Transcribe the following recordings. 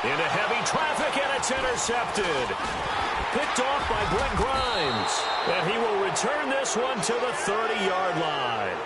Into heavy traffic, and it's intercepted. Picked off by Brent Grimes. And he will return this one to the 30-yard line.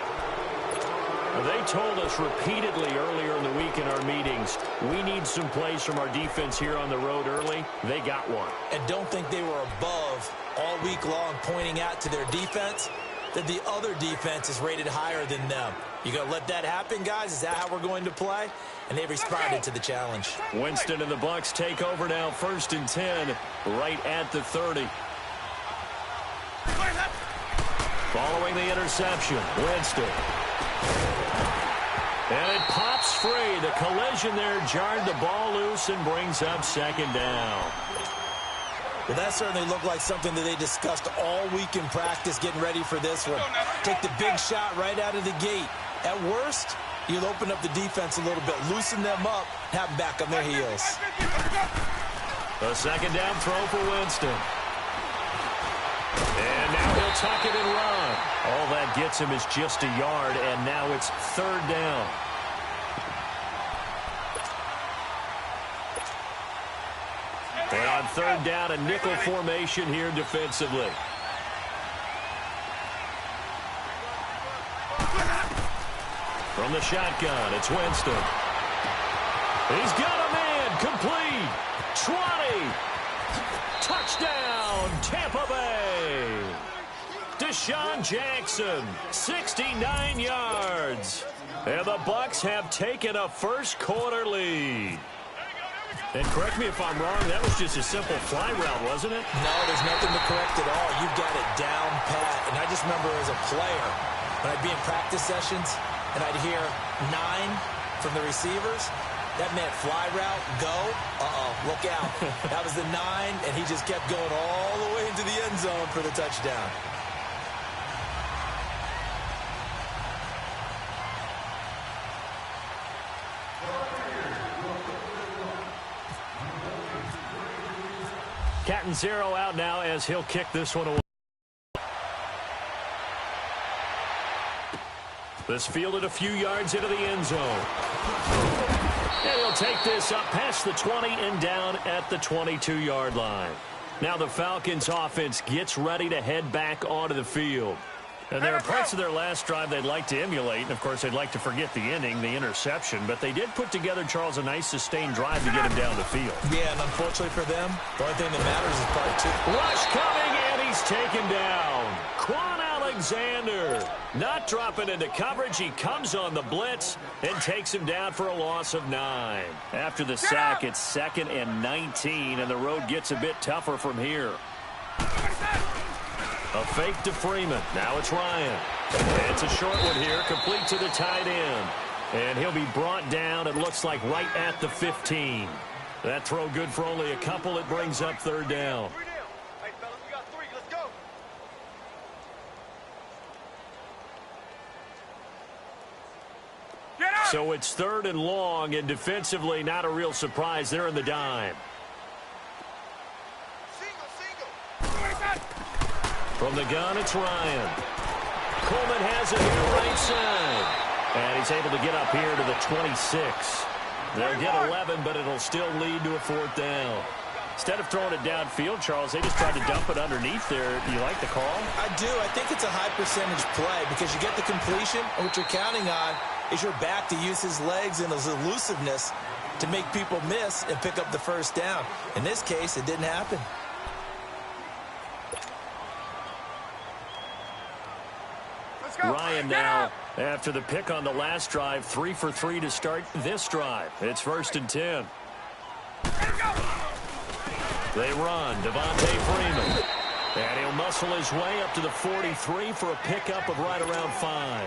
They told us repeatedly earlier in the week in our meetings, we need some plays from our defense here on the road early. They got one. And don't think they were above all week long pointing out to their defense that the other defense is rated higher than them. You going to let that happen, guys? Is that how we're going to play? And they responded to the challenge. Winston and the Bucs take over now, 1st and 10, right at the 30. Following the interception, Winston. And it pops free. The collision there jarred the ball loose and brings up 2nd down. Well, that certainly looked like something that they discussed all week in practice, getting ready for this one. Take the big shot right out of the gate. At worst, you'll open up the defense a little bit, loosen them up, have them back on their heels. A 2nd down throw for Winston. And now he'll tuck it and run. All that gets him is just a yard, and now it's 3rd down. And on 3rd down, a nickel formation here defensively. From the shotgun, it's Winston. He's got a man, complete. 20. Touchdown, Tampa Bay. Deshaun Jackson, 69 yards. And the Bucs have taken a first-quarter lead. And correct me if I'm wrong, that was just a simple fly route, wasn't it? No, there's nothing to correct at all. You've got it down pat. And I just remember as a player, when I'd be in practice sessions and I'd hear 9 from the receivers, that meant fly route, go, look out. That was the 9, and he just kept going all the way into the end zone for the touchdown. Catanzaro out now as he'll kick this one away. This fielded a few yards into the end zone. And he'll take this up past the 20 and down at the 22-yard line. Now the Falcons offense gets ready to head back onto the field. And there are parts of their last drive they'd like to emulate. And, of course, they'd like to forget the inning, the interception. But they did put together, Charles, a nice sustained drive to get him down the field. Yeah, and unfortunately for them, the only thing that matters is part 2. Rush coming, and he's taken down. Quan Alexander not dropping into coverage. He comes on the blitz and takes him down for a loss of 9. After the sack, it's 2nd and 19, and the road gets a bit tougher from here. A fake to Freeman. Now it's Ryan. It's a short one here, complete to the tight end. And he'll be brought down, it looks like, right at the 15. That throw good for only a couple. It brings up 3rd down. Hey, fellas, we got 3. Let's go. So it's 3rd and long, and defensively not a real surprise. They're in the dime. From the gun, it's Ryan. Coleman has it here right side. And he's able to get up here to the 26. They'll get 11, but it'll still lead to a 4th down. Instead of throwing it downfield, Charles, they just tried to dump it underneath there. You like the call? I do. I think it's a high percentage play because you get the completion, and what you're counting on is your back to use his legs and his elusiveness to make people miss and pick up the 1st down. In this case, it didn't happen. Ryan now, after the pick on the last drive, 3 for 3 to start this drive. It's 1st and 10. They run. Devontae Freeman. And he'll muscle his way up to the 43 for a pickup of right around 5.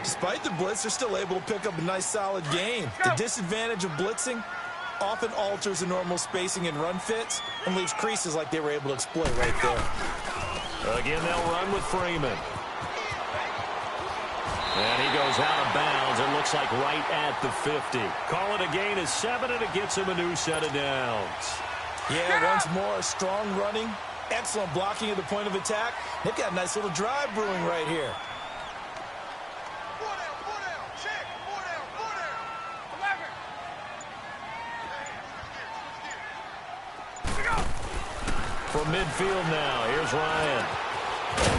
Despite the blitz, they're still able to pick up a nice, solid gain. The disadvantage of blitzing often alters the normal spacing and run fits and leaves creases like they were able to exploit right there. Again, they'll run with Freeman. And he goes out of bounds. It looks like right at the 50. Call it a gain of 7, and it gets him a new set of downs. Yeah, once more, strong running, excellent blocking at the point of attack. They've got a nice little drive brewing right here. 4 down, check, 4 down, 11. From midfield now, here's Ryan.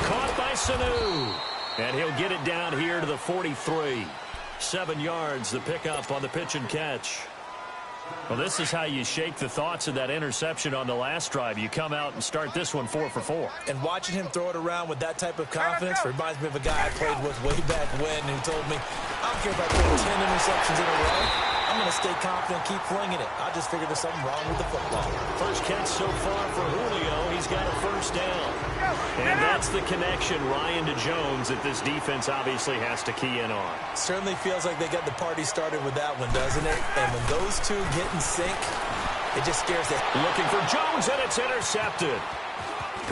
Caught by Sanu. And he'll get it down here to the 43. 7 yards, the pickup on the pitch and catch. Well, this is how you shake the thoughts of that interception on the last drive. You come out and start this one 4 for 4. And watching him throw it around with that type of confidence reminds me of a guy I played with way back when who told me, I don't care if I throw 10 interceptions in a row. I'm going to stay confident and keep flinging it. I just figured there's something wrong with the football. First catch so far for Julio. He's got a first down. And that's the connection, Ryan to Jones, that this defense obviously has to key in on. Certainly feels like they got the party started with that one, doesn't it? And when those two get in sync, it just scares them. Looking for Jones, and it's intercepted.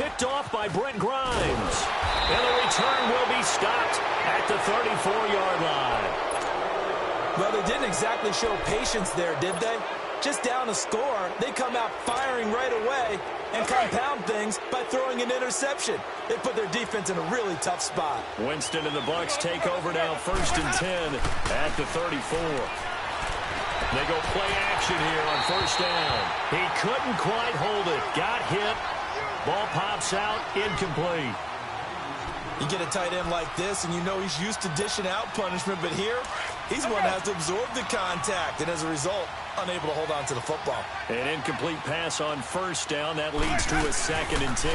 Picked off by Brent Grimes. And the return will be stopped at the 34-yard line. Well, they didn't exactly show patience there, did they? Just down a score, they come out firing right away and compound things by throwing an interception. They put their defense in a really tough spot. Winston and the Bucs take over now, 1st and 10 at the 34. They go play action here on first down. He couldn't quite hold it. Got hit. Ball pops out, incomplete. You get a tight end like this, and you know he's used to dishing out punishment, but here, he's one that has to absorb the contact, and as a result, unable to hold on to the football. An incomplete pass on first down. That leads to a 2nd and 10.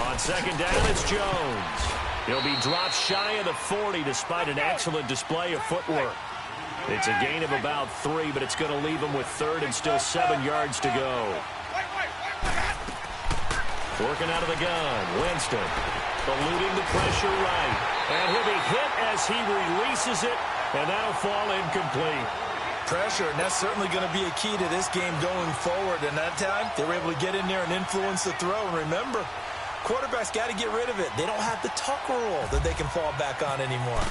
On second down, it's Jones. He'll be dropped shy of the 40 despite an excellent display of footwork. It's a gain of about 3, but it's going to leave him with 3rd and still 7 yards to go. Working out of the gun, Winston. Eluding the pressure right. And he'll be hit as he releases it, and that'll fall incomplete. Pressure, and that's certainly going to be a key to this game going forward. And that time, they were able to get in there and influence the throw. And remember, quarterbacks got to get rid of it. They don't have the tuck rule that they can fall back on anymore.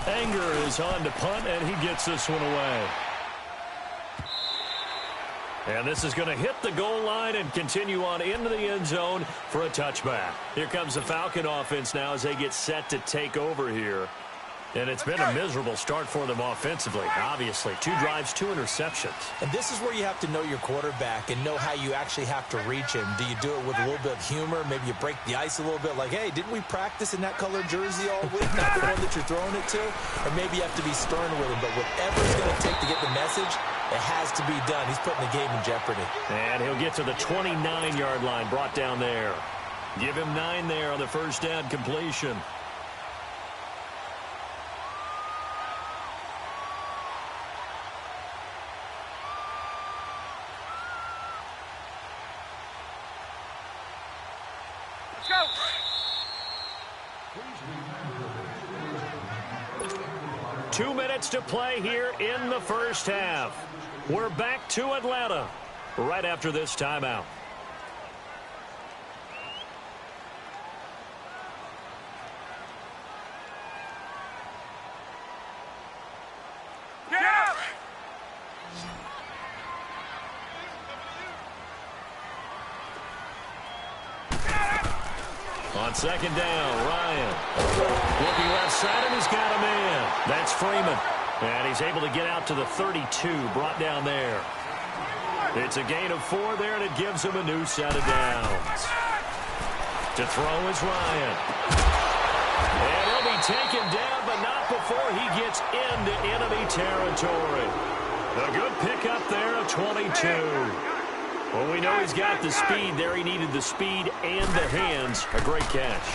Anger is on to punt, and he gets this one away. And this is going to hit the goal line and continue on into the end zone for a touchback. Here comes the Falcon offense now as they get set to take over here. And it's been a miserable start for them offensively, obviously. 2 drives, 2 interceptions. And this is where you have to know your quarterback and know how you actually have to reach him. Do you do it with a little bit of humor? Maybe you break the ice a little bit like, hey, didn't we practice in that colored jersey all week? Not the one that you're throwing it to? Or maybe you have to be stern with him. But whatever it's going to take to get the message, it has to be done. He's putting the game in jeopardy. And he'll get to the 29-yard line, brought down there. Give him 9 there on the first down completion. Let's go. 2 minutes to play here in the first half. We're back to Atlanta right after this timeout. Yeah. On second down, Ryan. Looking left side, and he's got a man. That's Freeman. And he's able to get out to the 32, brought down there. It's a gain of 4 there, and it gives him a new set of downs. To throw is Ryan. And he'll be taken down, but not before he gets into enemy territory. A good pickup there of 22. Well, we know he's got the speed there. He needed the speed and the hands. A great catch.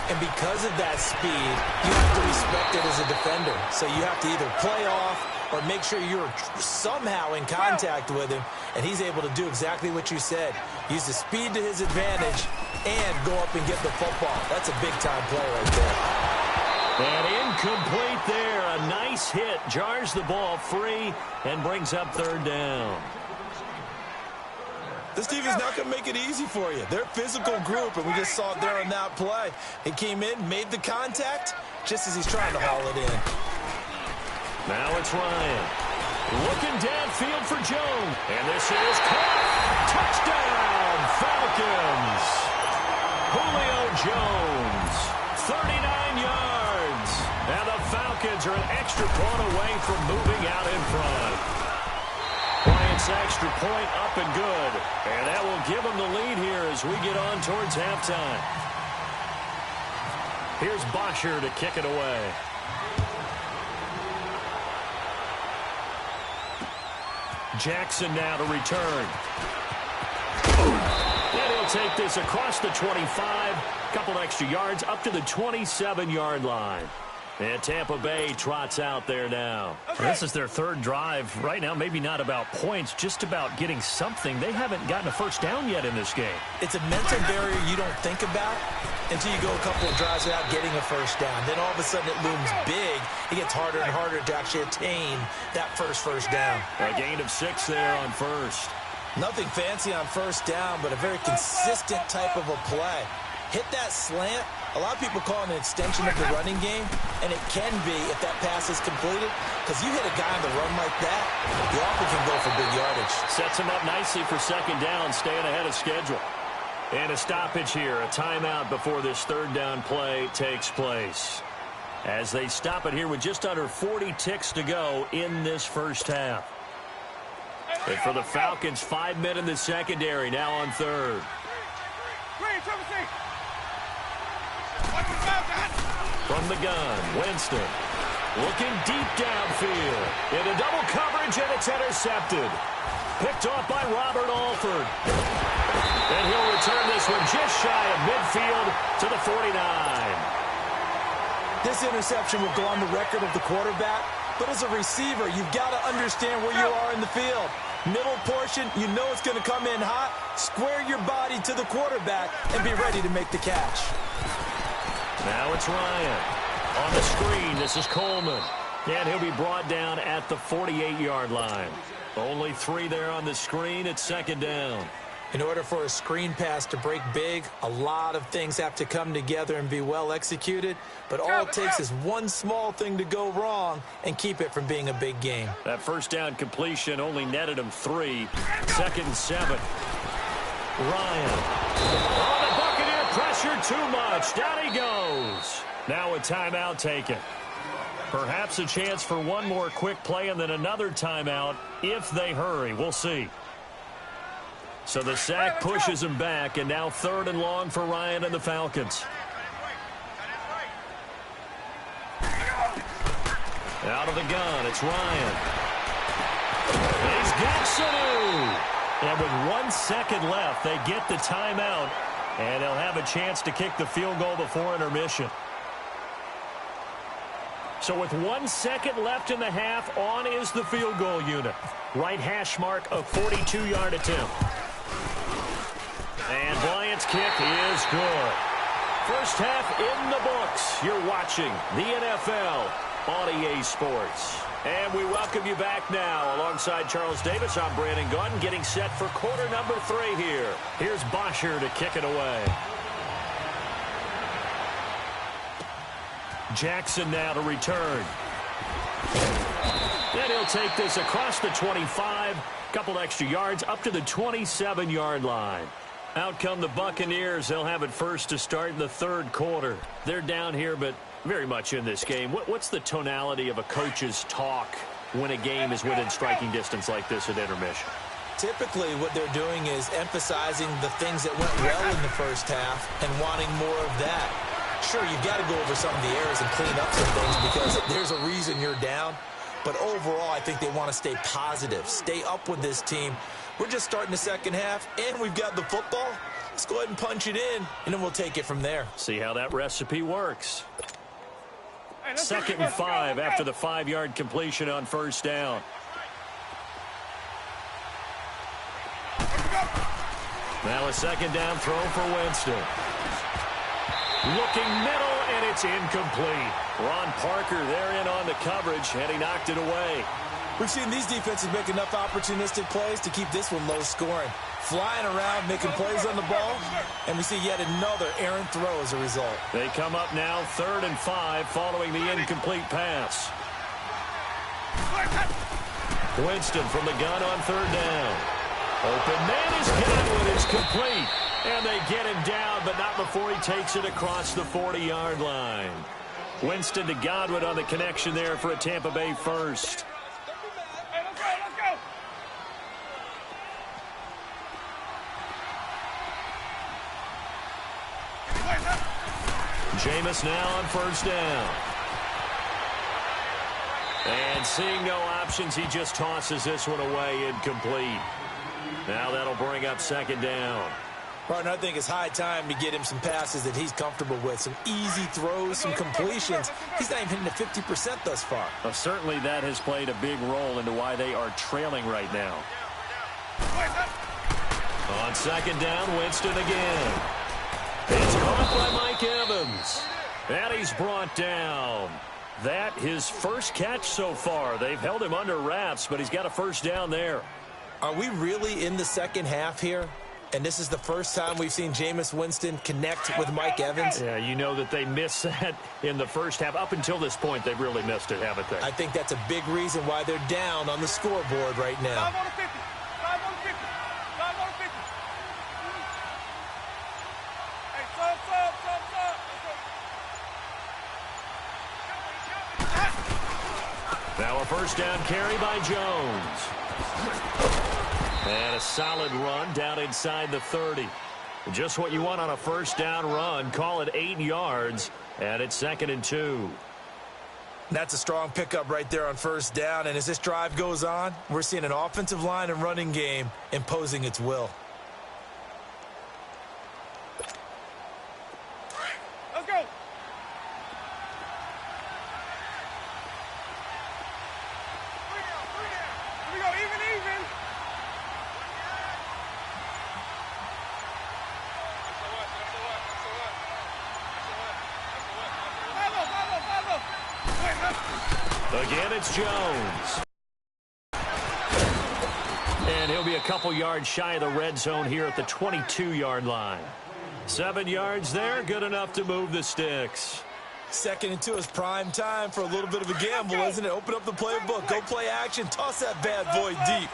And because of that speed, you have to respect it as a defender. So you have to either play off or make sure you're somehow in contact with him. And he's able to do exactly what you said. Use the speed to his advantage and go up and get the football. That's a big-time play right there. And incomplete there. A nice hit. Jars the ball free and brings up 3rd down. This defense not going to make it easy for you. They're a physical group, and we just saw it there on that play. He came in, made the contact, just as he's trying to haul it in. Now it's Ryan. Looking downfield for Jones. And this is caught. Touchdown, Falcons. Julio Jones, 39 yards. And the Falcons are an extra point away from moving out in front. Bryant This extra point up and good. And that will give them the lead here as we get on towards halftime. Here's Bosher to kick it away. Jackson now to return. And he'll take this across the 25. Couple extra yards up to the 27-yard line. And Tampa Bay trots out there now. This is their third drive. Right now, maybe not about points, just about getting something. They haven't gotten a first down yet in this game. It's a mental barrier you don't think about until you go a couple of drives without getting a first down. Then all of a sudden it looms big. It gets harder and harder to actually attain that first down. A gain of 6 there on first. Nothing fancy on first down, but a very consistent type of a play. Hit that slant. A lot of people call it an extension of the running game, and it can be if that pass is completed, because you hit a guy on the run like that, you often can go for big yardage. Sets him up nicely for second down, staying ahead of schedule. And a stoppage here, a timeout before this third down play takes place. As they stop it here with just under 40 ticks to go in this first half. And for the Falcons, 5 men in the secondary, now on third. From the gun, Winston. Looking deep downfield. Into double coverage, and it's intercepted. Picked off by Robert Alford. And he'll return this one just shy of midfield to the 49. This interception will go on the record of the quarterback, but as a receiver, you've got to understand where you are in the field. Middle portion, you know it's going to come in hot. Square your body to the quarterback and be ready to make the catch. Now it's Ryan. On the screen, this is Coleman. And he'll be brought down at the 48-yard line. Only 3 there on the screen. It's second down. In order for a screen pass to break big, a lot of things have to come together and be well executed. But all it takes is one small thing to go wrong and keep it from being a big game. That first down completion only netted him 3. Second and 7. Ryan. Oh, the Buccaneer pressure too much. Down he goes. Now a timeout taken. Perhaps a chance for one more quick play and then another timeout if they hurry. We'll see. So the sack pushes him back, and now third and long for Ryan and the Falcons. Out of the gun, it's Ryan. He's got Sanu. And with 1 second left, they get the timeout, and they'll have a chance to kick the field goal before intermission. So with 1 second left in the half, on is the field goal unit. Right hash mark, a 42-yard attempt. And Bryant's kick is good. First half in the books. You're watching the NFL on EA Sports. And we welcome you back now. Alongside Charles Davis, I'm Brandon Gunn, getting set for quarter number 3 here. Here's Bosher to kick it away. Jackson now to return. And he'll take this across the 25. Couple extra yards up to the 27-yard line. Out come the Buccaneers. They'll have it first to start in the third quarter. They're down here, but very much in this game. What's the tonality of a coach's talk when a game is within striking distance like this at intermission? Typically, what they're doing is emphasizing the things that went well in the first half and wanting more of that. Sure, you've got to go over some of the errors and clean up some things because there's a reason you're down. But overall, I think they want to stay positive, stay up with this team. We're just starting the second half, and we've got the football. Let's go ahead and punch it in, and then we'll take it from there. See how that recipe works. Second and 5 after the 5-yard completion on first down. Now a second down throw for Winston. Looking middle, and it's incomplete. Ron Parker there in on the coverage, and he knocked it away. We've seen these defenses make enough opportunistic plays to keep this one low scoring. Flying around, making plays on the ball, and we see yet another errant throw as a result. They come up now 3rd and 5 following the incomplete pass. Winston from the gun on 3rd down. Open man is Godwin. It's complete. And they get him down, but not before he takes it across the 40-yard line. Winston to Godwin on the connection there for a Tampa Bay first. Jameis now on first down. And seeing no options, he just tosses this one away, incomplete. Now that'll bring up second down. Partner, I think it's high time to get him some passes that he's comfortable with. Some easy throws, some completions. He's not even hitting the 50% thus far. Well, certainly that has played a big role into why they are trailing right now. On second down, Winston again. It's caught by Mike Evans. And he's brought down. That his first catch so far. They've held him under wraps, but he's got a first down there. Are we really in the second half here? And this is the first time we've seen Jameis Winston connect with Mike Evans? Yeah, you know that they missed that in the first half. Up until this point, they've really missed it, haven't they? I think that's a big reason why they're down on the scoreboard right now. Now a first down carry by Jones. And a solid run down inside the 30. Just what you want on a first down run. Call it 8 yards, and it's 2nd and 2. That's a strong pickup right there on first down. And as this drive goes on, we're seeing an offensive line and running game imposing its will. Let's go. Here we go, even. Again, it's Jones. And he'll be a couple yards shy of the red zone here at the 22-yard line. 7 yards there, good enough to move the sticks. 2nd and 2 is prime time for a little bit of a gamble, isn't it? Open up the playbook, go play action, toss that bad boy deep.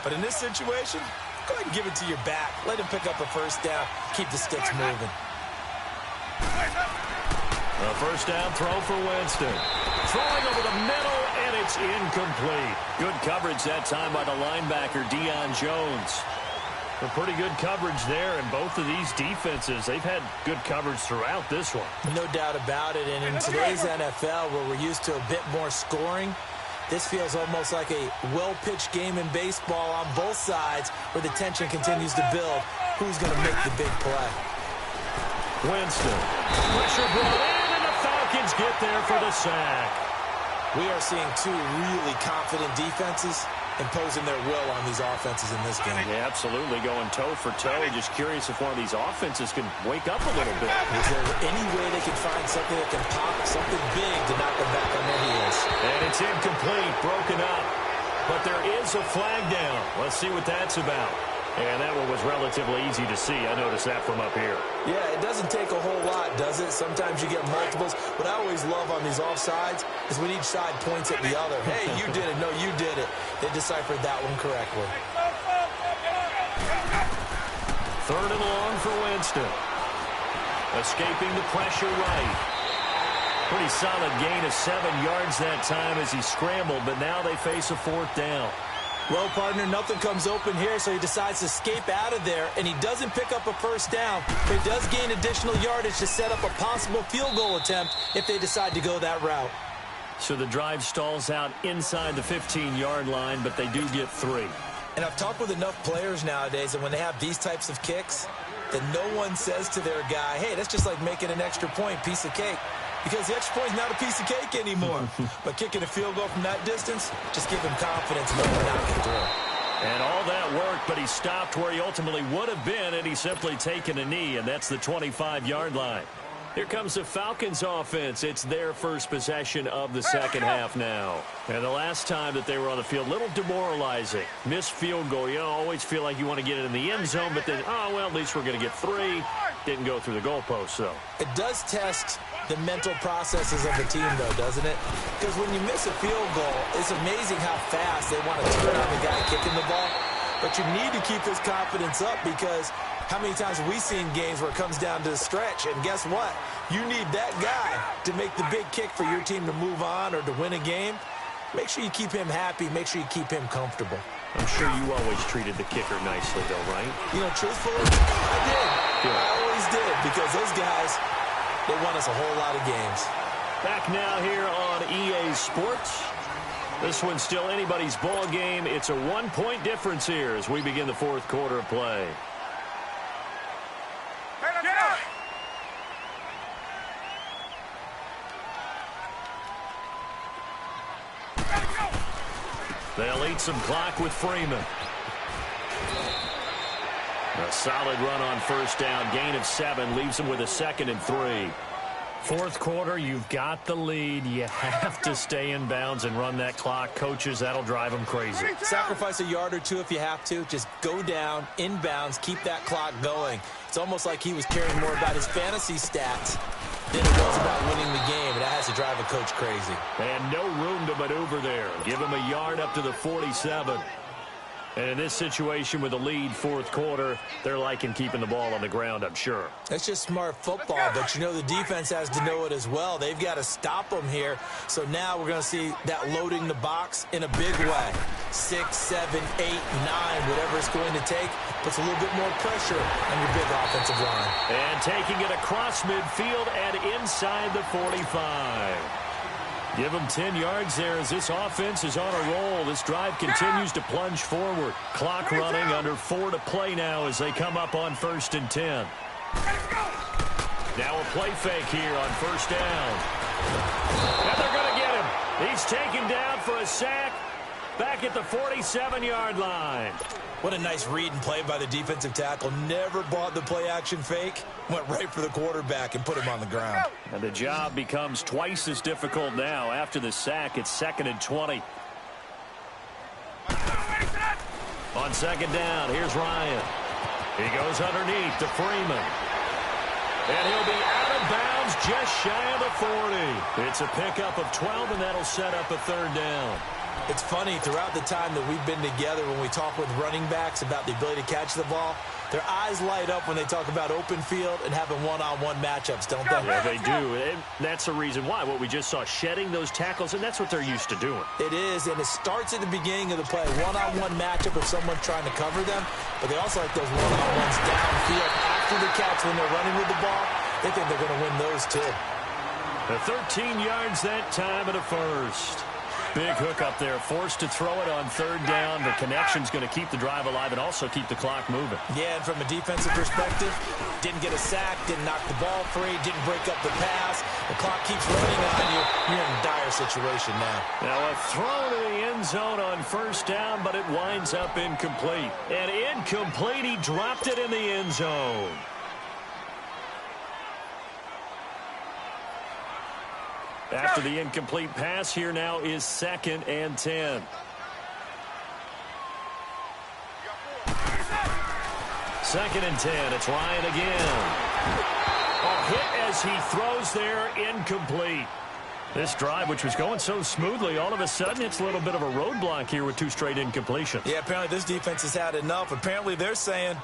But in this situation, go ahead and give it to your back. Let him pick up a first down, keep the sticks moving. A first down throw for Winston. Throwing over the middle, and it's incomplete. Good coverage that time by the linebacker, Deion Jones. A pretty good coverage there, and both of these defenses, they've had good coverage throughout this one. No doubt about it, and in today's NFL, where we're used to a bit more scoring, this feels almost like a well-pitched game in baseball on both sides, where the tension continues to build. Who's going to make the big play? Winston. Pressure brought in, and the Falcons get there for the sack. We are seeing two really confident defenses imposing their will on these offenses in this game. Yeah, absolutely, going toe for toe. Just curious if one of these offenses can wake up a little bit. Is there any way they can find something that can pop, something big to knock them back on their heels? And it's incomplete, broken up. But there is a flag down. Let's see what that's about. And that one was relatively easy to see. I noticed that from up here. Yeah, it doesn't take a whole lot, does it? Sometimes you get multiples. What I always love on these offsides is when each side points at the other. Hey, you did it. No, you did it. They deciphered that one correctly. 3rd and long for Winston. Escaping the pressure right. Pretty solid gain of 7 yards that time as he scrambled, but now they face a 4th down. Well, partner, nothing comes open here, so he decides to escape out of there, and he doesn't pick up a first down, but he does gain additional yardage to set up a possible field goal attempt if they decide to go that route. So the drive stalls out inside the 15-yard line, but they do get 3. And I've talked with enough players nowadays, and when they have these types of kicks, that no one says to their guy, hey, that's just like making an extra point, piece of cake. Because the extra point is not a piece of cake anymore. But kicking a field goal from that distance, just give him confidence and let him knock it through. And all that worked, but he stopped where he ultimately would have been, and he's simply taken a knee, and that's the 25-yard line. Here comes the Falcons offense. It's their first possession of the second half now. And the last time that they were on the field, a little demoralizing. Missed field goal. You always feel like you want to get it in the end zone, but then, oh, well, at least we're going to get 3. Didn't go through the goalpost, though. It does test the mental processes of the team, though, doesn't it? Because when you miss a field goal, it's amazing how fast they want to turn on the guy kicking the ball. But you need to keep his confidence up, because how many times have we seen games where it comes down to the stretch? And guess what? You need that guy to make the big kick for your team to move on or to win a game. Make sure you keep him happy. Make sure you keep him comfortable. I'm sure you always treated the kicker nicely, though, right? You know, truthfully, I did. Good. I always did, because those guys, They won us a whole lot of games. Back now here on EA Sports. This one's still anybody's ball game. It's a 1-point difference here as we begin the fourth quarter of play. They'll eat some clock with Freeman. A solid run on first down. Gain of 7 leaves them with a 2nd and 3. Fourth quarter, you've got the lead. You have to stay in bounds and run that clock. Coaches, that'll drive them crazy. Sacrifice a yard or two if you have to. Just go down, in bounds, keep that clock going. It's almost like he was caring more about his fantasy stats than it was about winning the game, and that has to drive a coach crazy. And no room to maneuver there. Give him a yard up to the 47. And in this situation with a lead fourth quarter, they're liking keeping the ball on the ground, I'm sure. That's just smart football, but you know the defense has to know it as well. They've got to stop them here. So now we're going to see that loading the box in a big way. 6, 7, 8, 9, whatever it's going to take, puts a little bit more pressure on your big offensive line. And taking it across midfield and inside the 45. Give them 10 yards there as this offense is on a roll. This drive continues to plunge forward. Clock running, under 4 to play now as they come up on 1st and 10. Now a play fake here on first down. And they're going to get him. He's taken down for a sack back at the 47-yard line. What a nice read and play by the defensive tackle. Never bought the play-action fake. Went right for the quarterback and put him on the ground. And the job becomes twice as difficult now. After the sack, it's 2nd and 20. On 2nd down, here's Ryan. He goes underneath to Freeman. And he'll be out of bounds just shy of the 40. It's a pickup of 12, and that'll set up a 3rd down. It's funny, throughout the time that we've been together, when we talk with running backs about the ability to catch the ball, their eyes light up when they talk about open field and having one-on-one matchups, don't they? Yeah, they do. And that's the reason why. What we just saw, shedding those tackles, and that's what they're used to doing. It is, and it starts at the beginning of the play. One-on-one matchup if someone's trying to cover them, but they also like those one-on-ones downfield after the catch when they're running with the ball. They think they're going to win those, too. The 13 yards that time and a 1st. Big hook up there, forced to throw it on 3rd down. The connection's going to keep the drive alive and also keep the clock moving. Yeah, and from a defensive perspective, didn't get a sack, didn't knock the ball free, didn't break up the pass. The clock keeps running on you. You're in a dire situation now. Now a throw to the end zone on 1st down, but it winds up incomplete. And incomplete, he dropped it in the end zone. After the incomplete pass, here now is 2nd and 10. Second and 10. It's Ryan again. A hit as he throws there, incomplete. This drive, which was going so smoothly, all of a sudden it's a little bit of a roadblock here with 2 straight incompletions. Yeah, apparently this defense has had enough. Apparently they're saying,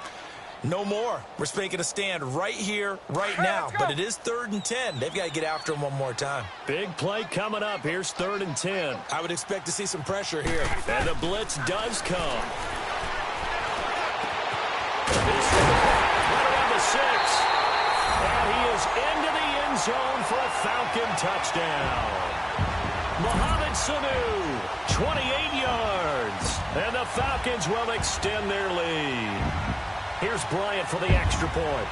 no more. We're making a stand right here, right now. But it is 3rd and 10. They've got to get after him one more time. Big play coming up. Here's 3rd and 10. I would expect to see some pressure here. And the blitz does come. He's right around the 6. And he is into the end zone for a Falcon touchdown. Mohamed Sanu, 28 yards. And the Falcons will extend their lead. Here's Bryant for the extra point.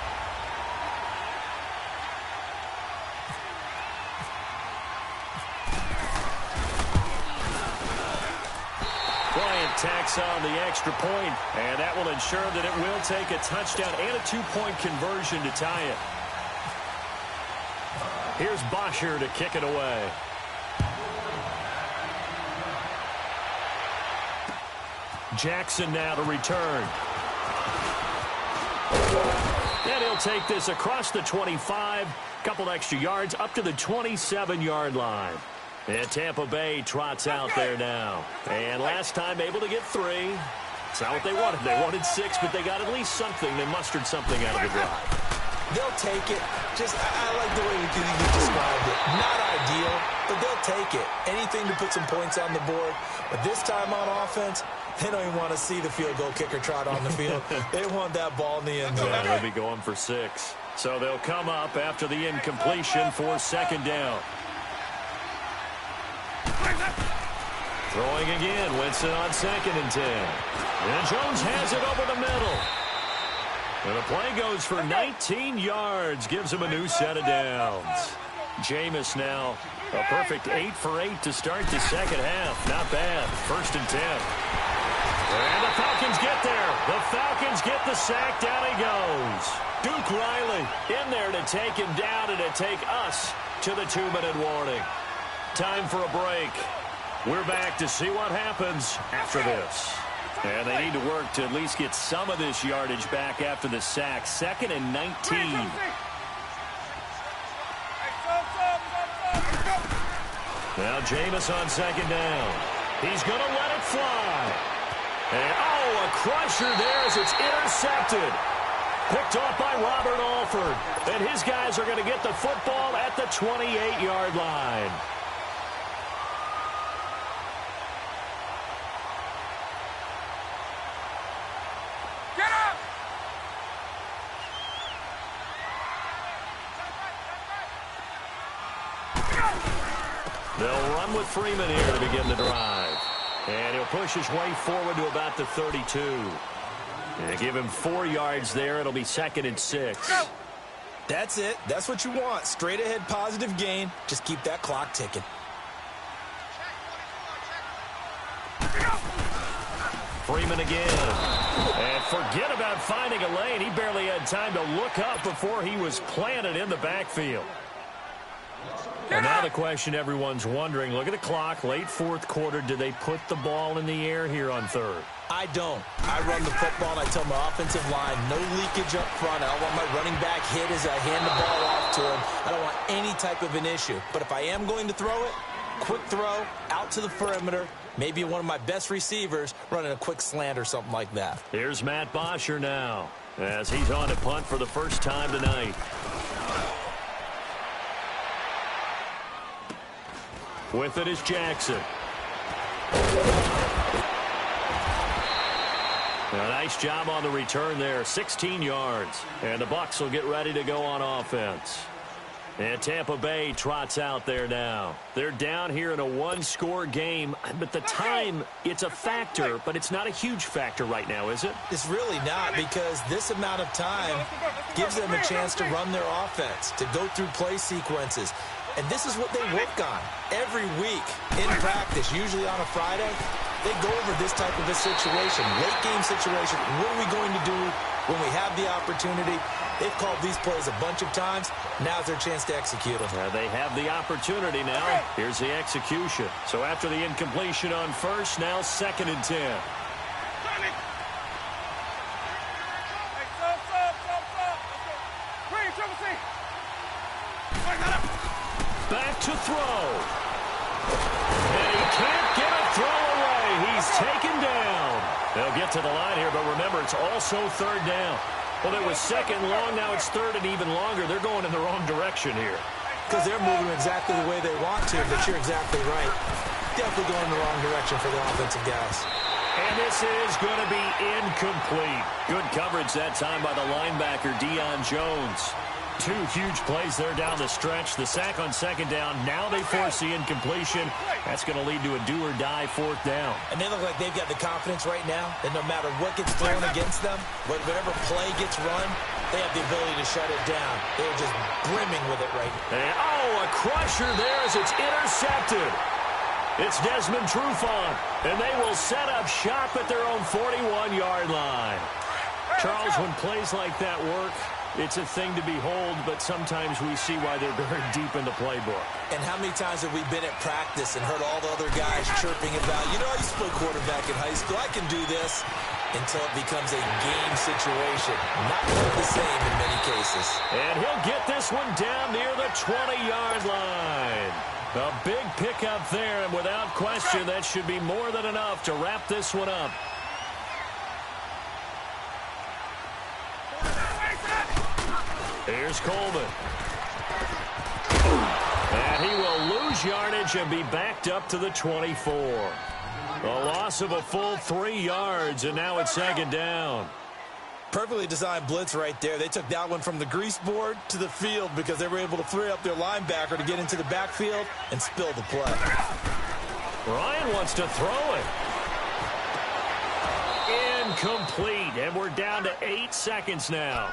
Bryant tacks on the extra point, and that will ensure that it will take a touchdown and a 2-point conversion to tie it. Here's Bosher to kick it away. Jackson now to return. And he'll take this across the 25, couple extra yards up to the 27-yard line. And Tampa Bay trots out there now. And last time able to get 3. It's not what they wanted. They wanted 6, but they got at least something. They mustered something out of the drive. They'll take it. I like the way you described it. Not ideal, but they'll take it. Anything to put some points on the board. But this time on offense, they don't even want to see the field goal kicker trot on the field. They want that ball in the end zone. Yeah, they'll be going for 6. So they'll come up after the incompletion for second down. Throwing again, Winston on 2nd and 10. And Jones has it over the middle. And the play goes for 19 yards, gives him a new set of downs. Jameis now a perfect 8 for 8 to start the second half. Not bad. 1st and 10. And the Falcons get there. The Falcons get the sack. Down he goes. Duke Riley in there to take him down and to take us to the 2-minute warning. Time for a break. We're back to see what happens after this. And they need to work to at least get some of this yardage back after the sack. 2nd and 19. Now Jameis on 2nd down. He's going to let it fly. And, a crusher there as it's intercepted. Picked off by Robert Alford. And his guys are going to get the football at the 28-yard line. They'll run with Freeman here to begin the drive. And he'll push his way forward to about the 32. And give him 4 yards there. It'll be 2nd and 6. That's it. That's what you want. Straight ahead positive gain. Just keep that clock ticking. Freeman again. And forget about finding a lane. He barely had time to look up before he was planted in the backfield. And now the question everyone's wondering, look at the clock, late 4th quarter. Do they put the ball in the air here on 3rd? I don't. I run the football, and I tell my offensive line, no leakage up front. I don't want my running back hit as I hand the ball off to him. I don't want any type of an issue. But if I am going to throw it, quick throw, out to the perimeter, maybe one of my best receivers running a quick slant or something like that. Here's Matt Bosher now as he's on to punt for the first time tonight. With it is Jackson. A nice job on the return there. 16 yards. And the Bucs will get ready to go on offense. And Tampa Bay trots out there now. They're down here in a 1-score game. But the time, it's a factor, but it's not a huge factor right now, is it? It's really not, because this amount of time gives them a chance to run their offense, to go through play sequences. And this is what they work on every week in practice, usually on a Friday. They go over this type of a situation, late game situation. What are we going to do when we have the opportunity? They've called these plays a bunch of times. Now's their chance to execute them. They have the opportunity now. Here's the execution. So after the incompletion on 1st, now 2nd and 10. Back to throw. And he can't get a throw away. He's taken down. They'll get to the line here, but remember, it's also 3rd down. Well, it was 2nd long, now it's 3rd and even longer. They're going in the wrong direction here. Because they're moving exactly the way they want to, but you're exactly right. Definitely going in the wrong direction for the offensive guys. And this is going to be incomplete. Good coverage that time by the linebacker, Deion Jones. 2 huge plays there down the stretch. The sack on 2nd down. Now they force the incompletion. That's going to lead to a do-or-die 4th down. And they look like they've got the confidence right now that no matter what gets thrown against them, whatever play gets run, they have the ability to shut it down. They're just brimming with it right now. And, a crusher there as it's intercepted. It's Desmond Trufant, and they will set up shop at their own 41-yard line. Charles, when plays like that work, it's a thing to behold, but sometimes we see why they're very deep in the playbook. And how many times have we been at practice and heard all the other guys chirping about, I used to play quarterback in high school, I can do this, until it becomes a game situation. Not quite the same in many cases. And he'll get this one down near the 20-yard line. A big pickup there, and without question, that should be more than enough to wrap this one up. Here's Coleman. And he will lose yardage and be backed up to the 24. A loss of a full 3 yards, and now it's 2nd down. Perfectly designed blitz right there. They took that one from the grease board to the field because they were able to free up their linebacker to get into the backfield and spill the play. Ryan wants to throw it. Incomplete, and we're down to 8 seconds now.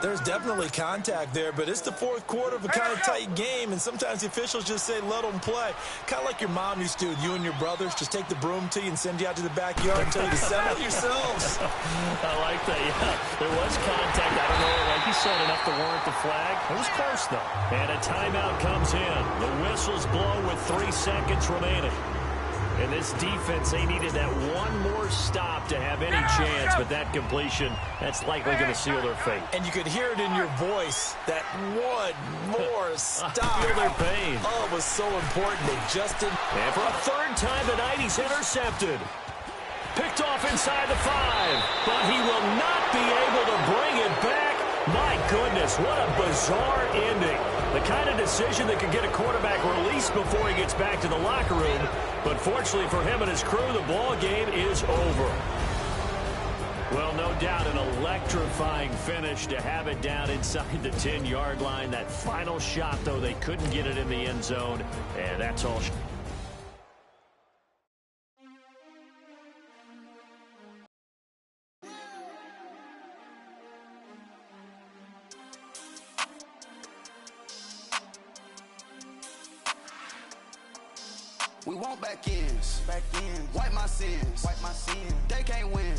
There's definitely contact there, but it's the fourth quarter of a kind of tight game, and sometimes the officials just say, let them play. Kind of like your mom used to do with you and your brothers. Just take the broom to you and send you out to the backyard and tell you to settle yourselves. I like that, yeah. There was contact. I don't know, like you said, enough to warrant the flag. It was close, though. And a timeout comes in. The whistles blow with 3 seconds remaining. And this defense, they needed that one more stop to have any chance, but that completion, that's likely going to seal their fate. And you could hear it in your voice, that one more stop. I feel their pain. Oh, it was so important. They just didn't. And for a third time tonight, he's intercepted. Picked off inside the 5, but he will not be able to bring it back. My goodness, what a bizarre ending. The kind of decision that could get a quarterback released before he gets back to the locker room. But fortunately for him and his crew, the ball game is over. Well, no doubt an electrifying finish to have it down inside the 10-yard line. That final shot, though, they couldn't get it in the end zone. And that's all. We want back ends. Wipe my sins. They can't win.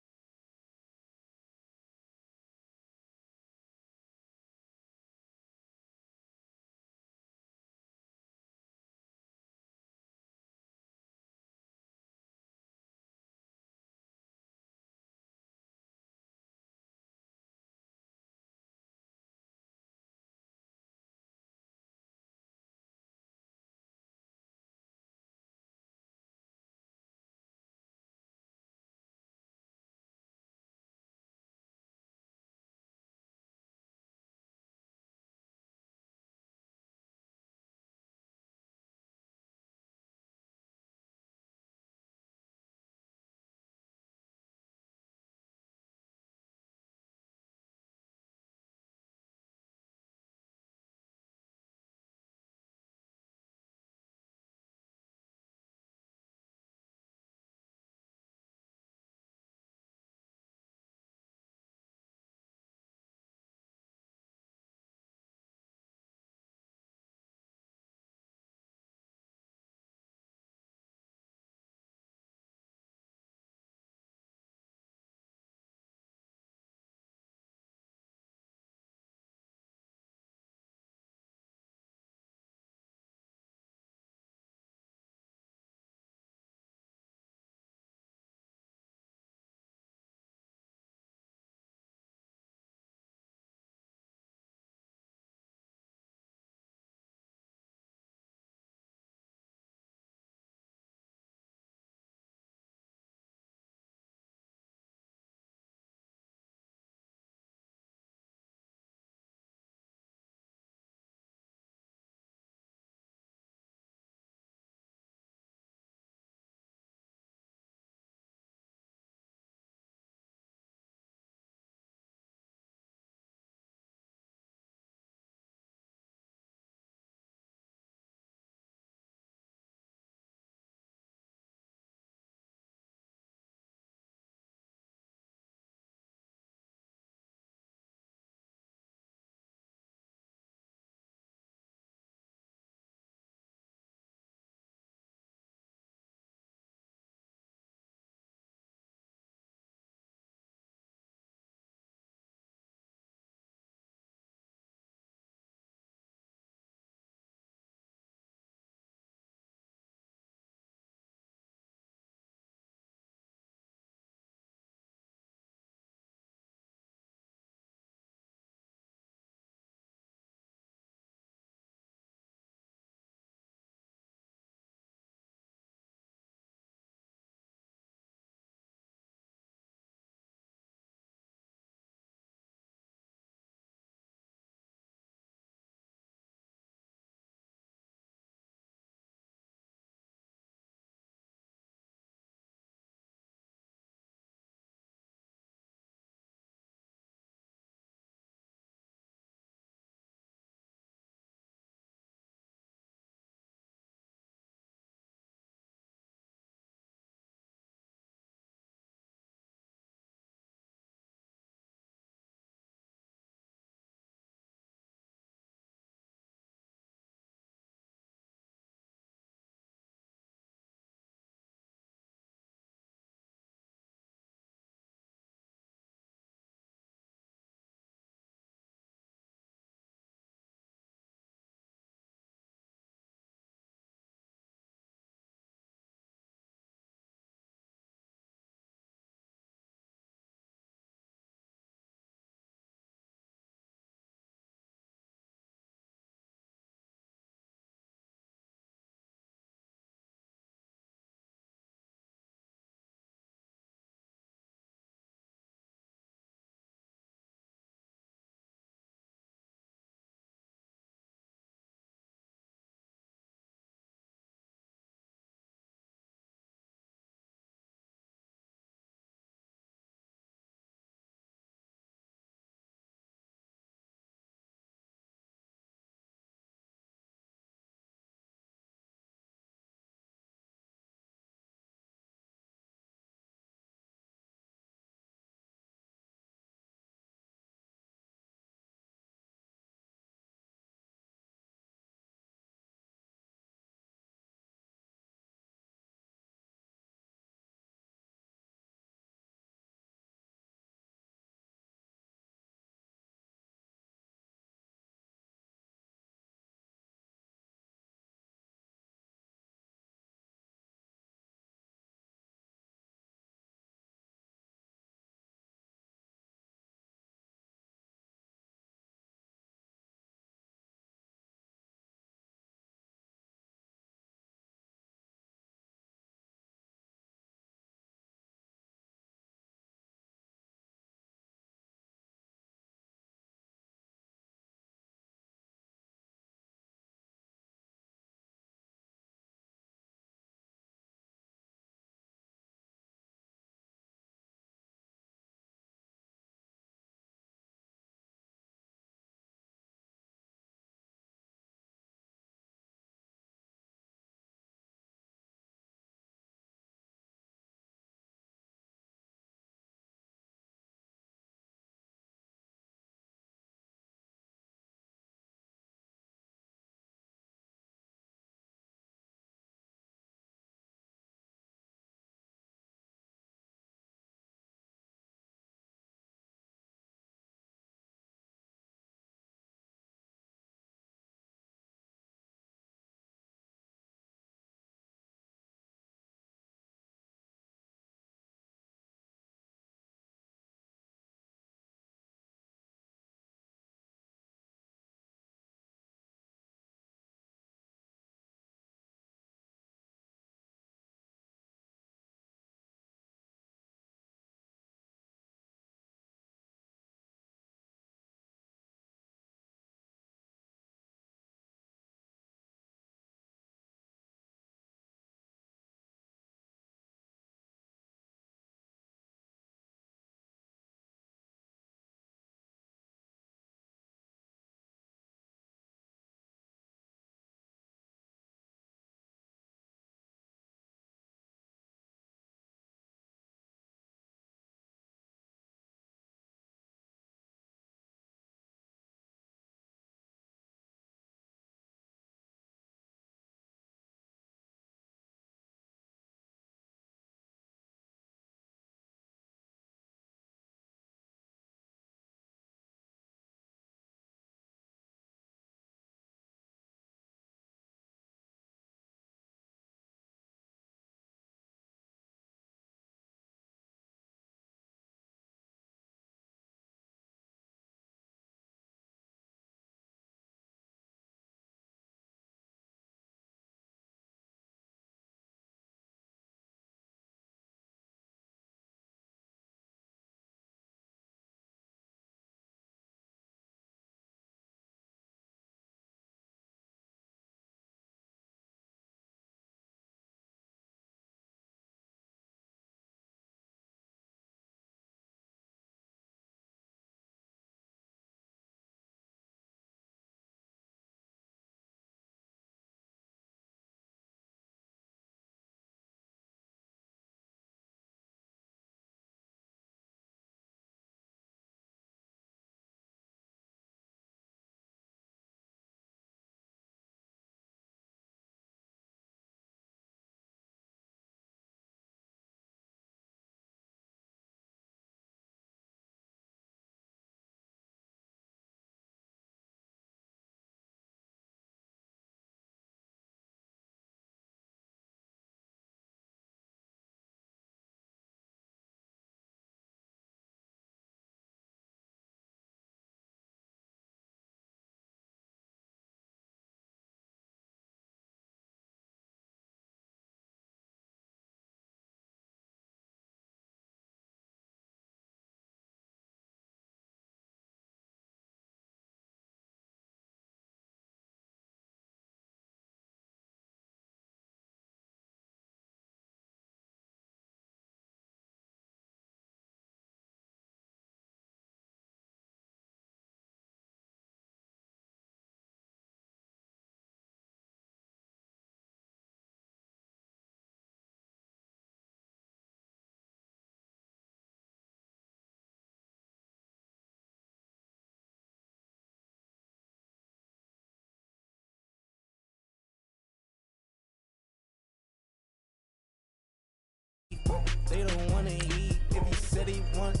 said he want.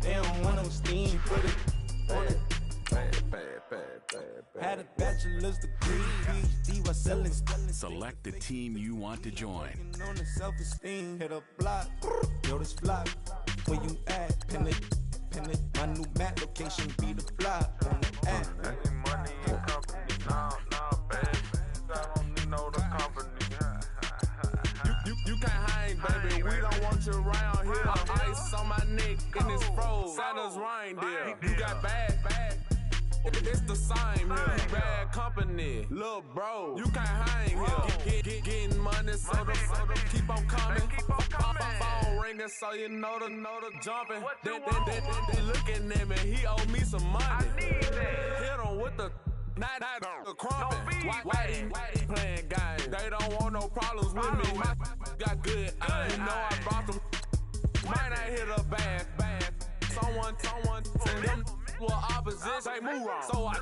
They don't want no steam, put it on it. Had a bachelor's degree, PhD was selling. Select the team you want to join. On the self-esteem, hit a block, yo this block. Where you at? Pin it. My new map location be the block on the app. Money and company, nah, baby. I don't need no the company. You can't hang, baby. We don't want you around here. Ice on my neck and it's froze. Santa's reindeer. You got bad. It's the same here. You bad company, little bro. You can't hang here. Getting money, so the keep on coming. Phone ringing, so you know the jumping. They looking at me. He owe me some money. Hit him with the. Not the crumpin'. Why they playing games? They don't want no problems with me. My got good. I know I brought them. Might not hit a bad. Someone, them were opposition. They move wrong. So I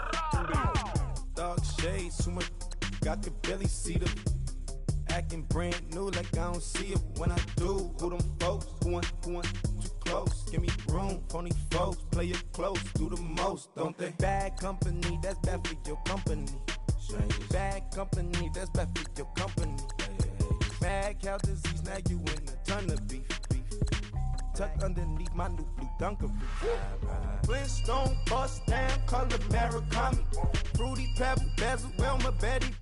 Dark shades, too much. Got the belly see them. Acting brand new like I don't see it when I do. Who them folks? Who want too close? Give me room, phony folks. Play it close, do the most, don't they? Bad company, that's bad for your company. Bad company, that's bad for your company. Mad cow disease, now you in a ton of beef. Tucked underneath my new blue Dunkeroo. Flintstone, bust down, color Murakami. Fruity Pebble, Basil, Wilma, Betty.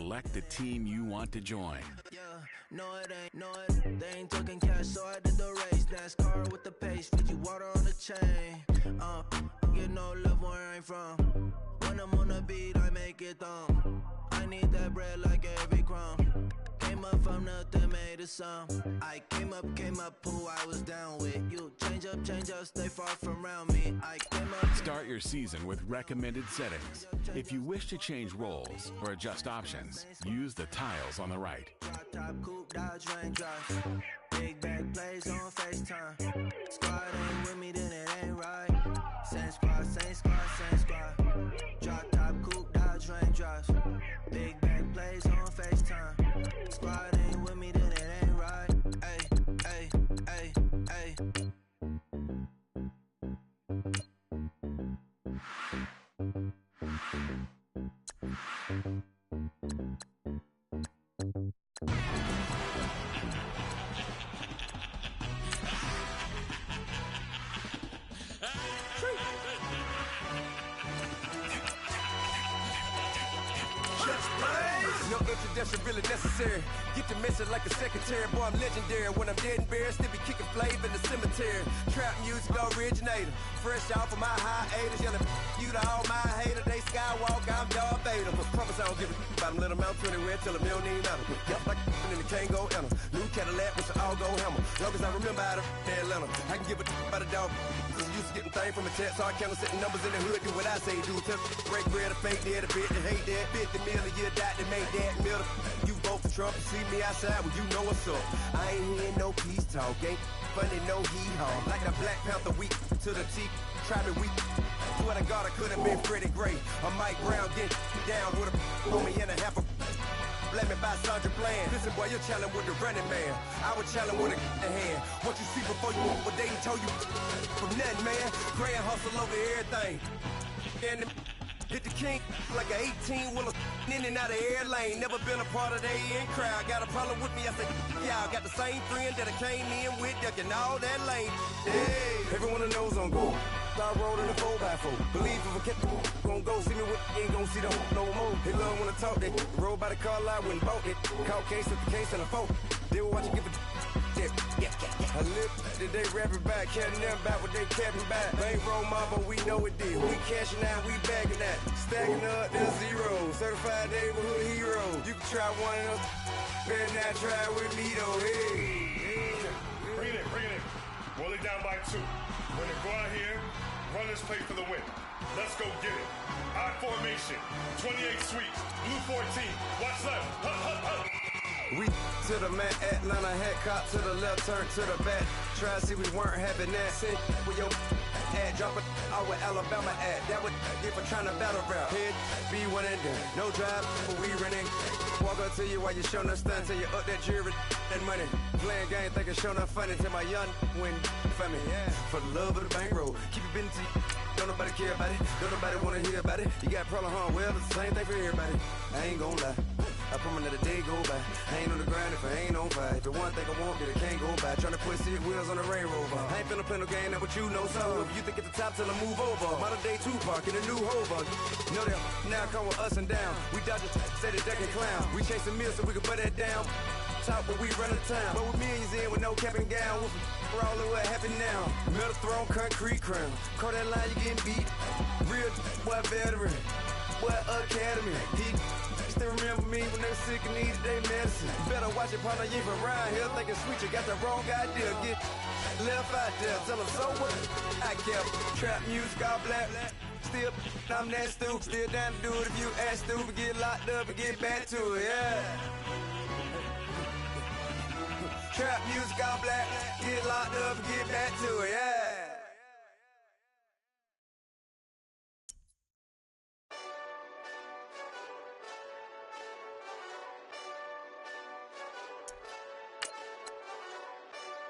Select the team you want to join. Yeah, no it ain't, they ain't talking cash, so I did the race. NASCAR with the pace, Fiji water on the chain. Get no love where I ain't from. When I'm on the beat, I make it thumb. I need that bread like every crumb. Came up from nothing, made a sum. I came up, who I was down with. You change up, stay far from around me. I came up. Start your season with recommended settings. If you wish to change roles or adjust options, use the tiles on the right. Drop top, coupe, Dodge, Range drive. Big bag plays on FaceTime. Squad ain't with me, then it ain't right. Same squad, same squad, same squad. Drop top, coupe, Dodge, Range drives. Big bag plays on FaceTime. Squad ain't with me, then it ain't right. Ay, ay, ay, ay. No introduction really necessary. Get the message like a secretary. Boy, I'm legendary. When I'm dead and buried, still be kicking flavor in the cemetery. Trap music originator. Fresh off of my hiatus. Yelling you to all my haters. They skywalk, I'm Darth Vader. But promise I don't give a about them. Let them out 20 red till a $1 million. Yep, like in the can't go enter. New Cadillac with the all go hammer. Long as I remember how to Atlanta. I can give a about a dog. Cause I'm used to getting things from a text. So I count setting numbers in the hood. Do what I say do. Tell break bread, a fake dead, a bit to hate that. 50 million a year, that make that middle. You vote for Trump, you see me outside, well, you know what's up. I ain't hearing no peace talk, ain't funny, no hee-haw. Like a Black Panther weak to the teeth, try me weak. Swear to God, I could have been Freddie Gray. Or Mike Brown get down with a homie and a half a blame me by Sandra Bland. Listen, boy, you're challenging with the running man. I was challenging with a hand. What you see before you what they told you from nothing, man. Grand hustle over everything. And hit the king like an 18-wheeler in and out of air lane. Never been a part of the in crowd. Got a problem with me, I say, y'all got the same friend that I came in with, ducking all that lane. Hey, everyone that knows on go. Start rolling the 4x4. Believe if I kept gon' go, see me with ain't gon' see the no more. They love when I talk, they roll by the car lot, went bought it. Caught case with the case and a phone. They were watching give a I live today rapping back, caring them back what they capping back. Bankroll mama, we know it did. We cashing out, we bagging that. Stacking up, there's zero. Certified neighborhood hero. You can try one of them, better not try with me though. Hey. Bring it in. Roll it down by 2. We're gonna go out here, run this play for the win. Let's go get it. I formation, 28 sweeps, blue 14. Watch left. Hup. We to the man, Atlanta hat cop to the left, turn to the back. Try to see we weren't having that. Send with your ad, drop it out with Alabama ad. That would get for trying to battle rap. Head, be one and done. No drive, but we running. Walk up to you while you showing us stun till you up that jewelry and money. Playing game, thinking showing up funny till my young win for me. Yeah. For the love of the bankroll, keep it business to you. Don't nobody care about it. Don't nobody wanna hear about it. You got problem, huh? Well, it's the same thing for everybody. I ain't gon' lie. I promise that a day go by. I ain't on the grind if I ain't on fire. If the one thing I want, then it can't go by. Tryna put 6 wheels on the railroad. I ain't finna play no game, that what you know. So if you think at the top till I move over. Modern day Tupac in a new hover. Know that now come with us and down. We dodge it, say the deck and clown. We chasing meals so we can put that down. Top, but we run the town. But with millions in with no cap and gown. We're all in what happened now. Metal throne, concrete crown. Call that line, you getting beat. Real what veteran. What academy. He still remember me when they were sick and needed their medicine. Better watch it, partner, you ain't from around here thinking sweet. You got the wrong idea. Get left out there. Tell them so what? I kept trap music all black. Still, I'm that stupid. Still down to do it if you act stupid. Get locked up and get back to it, yeah. Trap music all black. Get locked up and get back to it, yeah.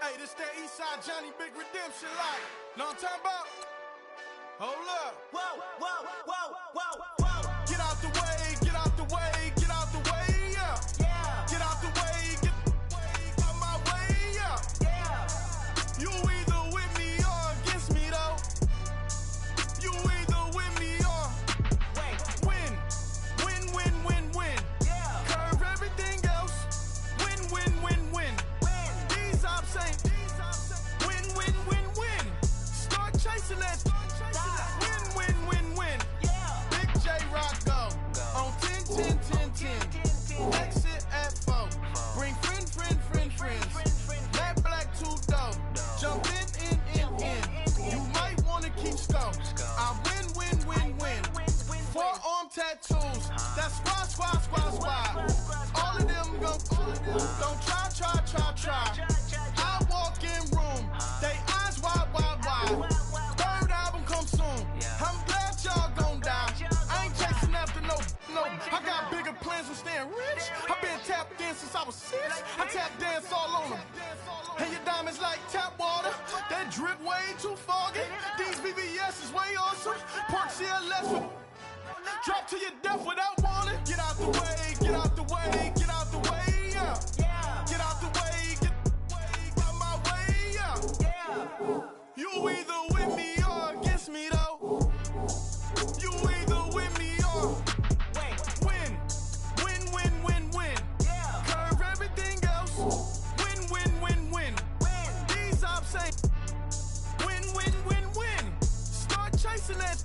Hey, this that Eastside Johnny Big Redemption like. Know what I'm talking about? Hold up. Whoa. Get out the way, get out the way, get out the way, yeah. Get out the way, get out my way, yeah. You either with me or against me though. You either with me or win. I tap dance all on them. And your diamonds like tap water. That drip way too foggy. These VVS is way awesome. Park CLS. Drop to your death without warning. Get out the way, get out the way, get out the way, yeah. Get out the way, get out my way, yeah. You either with me or against me though. You either with me or win. Win, win, win, win. Curve everything else. Win, win, win, win. These ops say win, win, win, win. Start chasing that.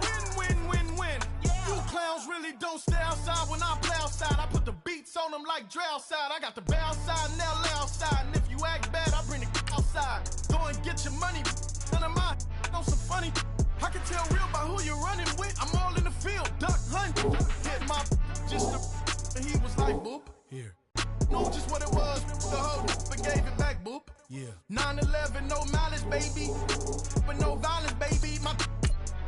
Win, win, win, win. You clowns really don't stay outside when I play outside. I put the beats on them like Dre outside. I got the bow side and LA outside. And if you act bad, I bring the outside. Go and get your money. None of my know some funny. I can tell real by who you're running with. I'm all in the field, duck hunt. Hit my just and he was like, boop. Here. Knew just what it was. The whole but gave it back, boop. Yeah. 9/11, no malice, baby. But no violence, baby. My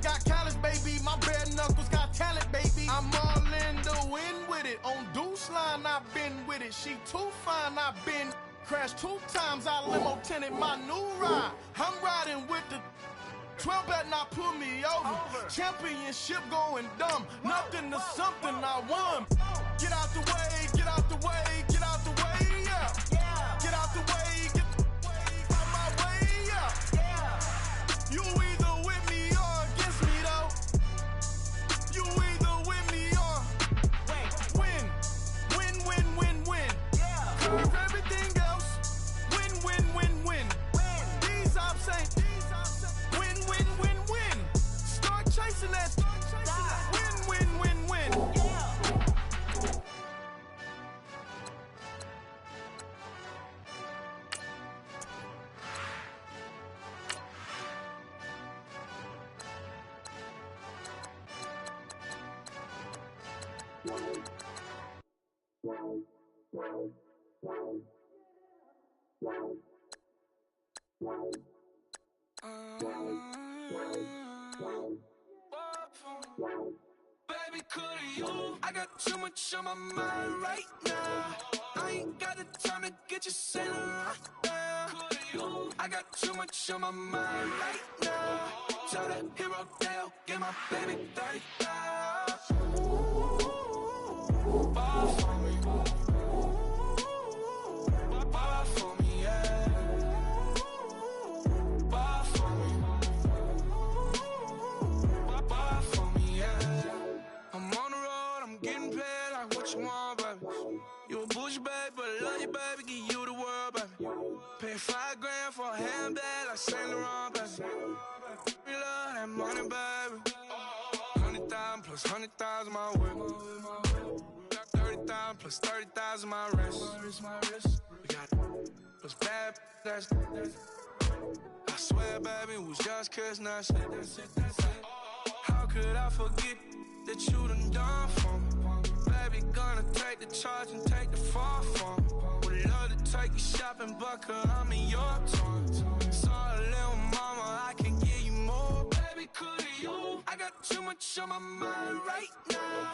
got callous, baby. My bare knuckles got talent, baby. I'm all in the wind with it. On Deuce line, I've been with it. She too fine, I've been crashed 2 times. I limo tented my new ride. I'm riding with the 12 better not pull me over. Championship going dumb. Nothing to something I won. Get out the way, get out the way, get out the way, yeah. Get out the way, get out my way, yeah. You either with me or against me though. You either with me or win. Win, win, win, win. Curve everything else. Win, win, win, win. These ops ain't win, win, win, win. Start chasing that. Win, win, win, win. Baby, could you? I got too much on my mind right now. I ain't got the time to get you sailing right now. Could you? I got too much on my mind right now. Tell that hero Dale, get my baby 30,000. Ball for me. Ball for me, yeah. Ball for me. Ball for me, yeah. I'm on the road, I'm getting paid like what you want, baby. You a bougie, baby, but I love you, baby. Give you the world, baby. Pay $5 grand for a handbag like Saint Laurent, baby. We love that money, baby. 100,000 plus 100,000 my way. Got 30,000 plus 30,000 my wrist. We got those bad, that's I swear, baby, it was just kissing, that's it. How could I forget that you done for me? Baby, gonna take the charge and take the fall for me. Would love to take you shopping, but I'm in your toys. Sorry, little mama, I can give you more. Baby, could you? I got too much on my mind right now.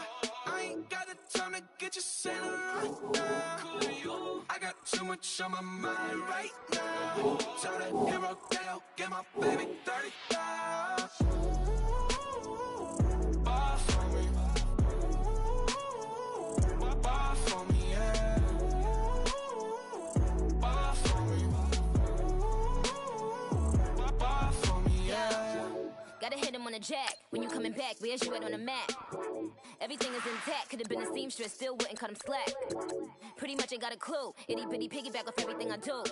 I ain't got the time to get you sailing right now. Could you? I got too much on my mind right now. Tell that hero Dale, get my baby 30,000. Ball for me. Ball for me, yeah. Ball for me. Ball for me, yeah. Gotta hit him on the jack. When you coming back, where's you at on the map? Everything is intact. Could've been a seamstress, still wouldn't cut him slack. Pretty much ain't got a clue. Itty bitty piggyback off everything I do.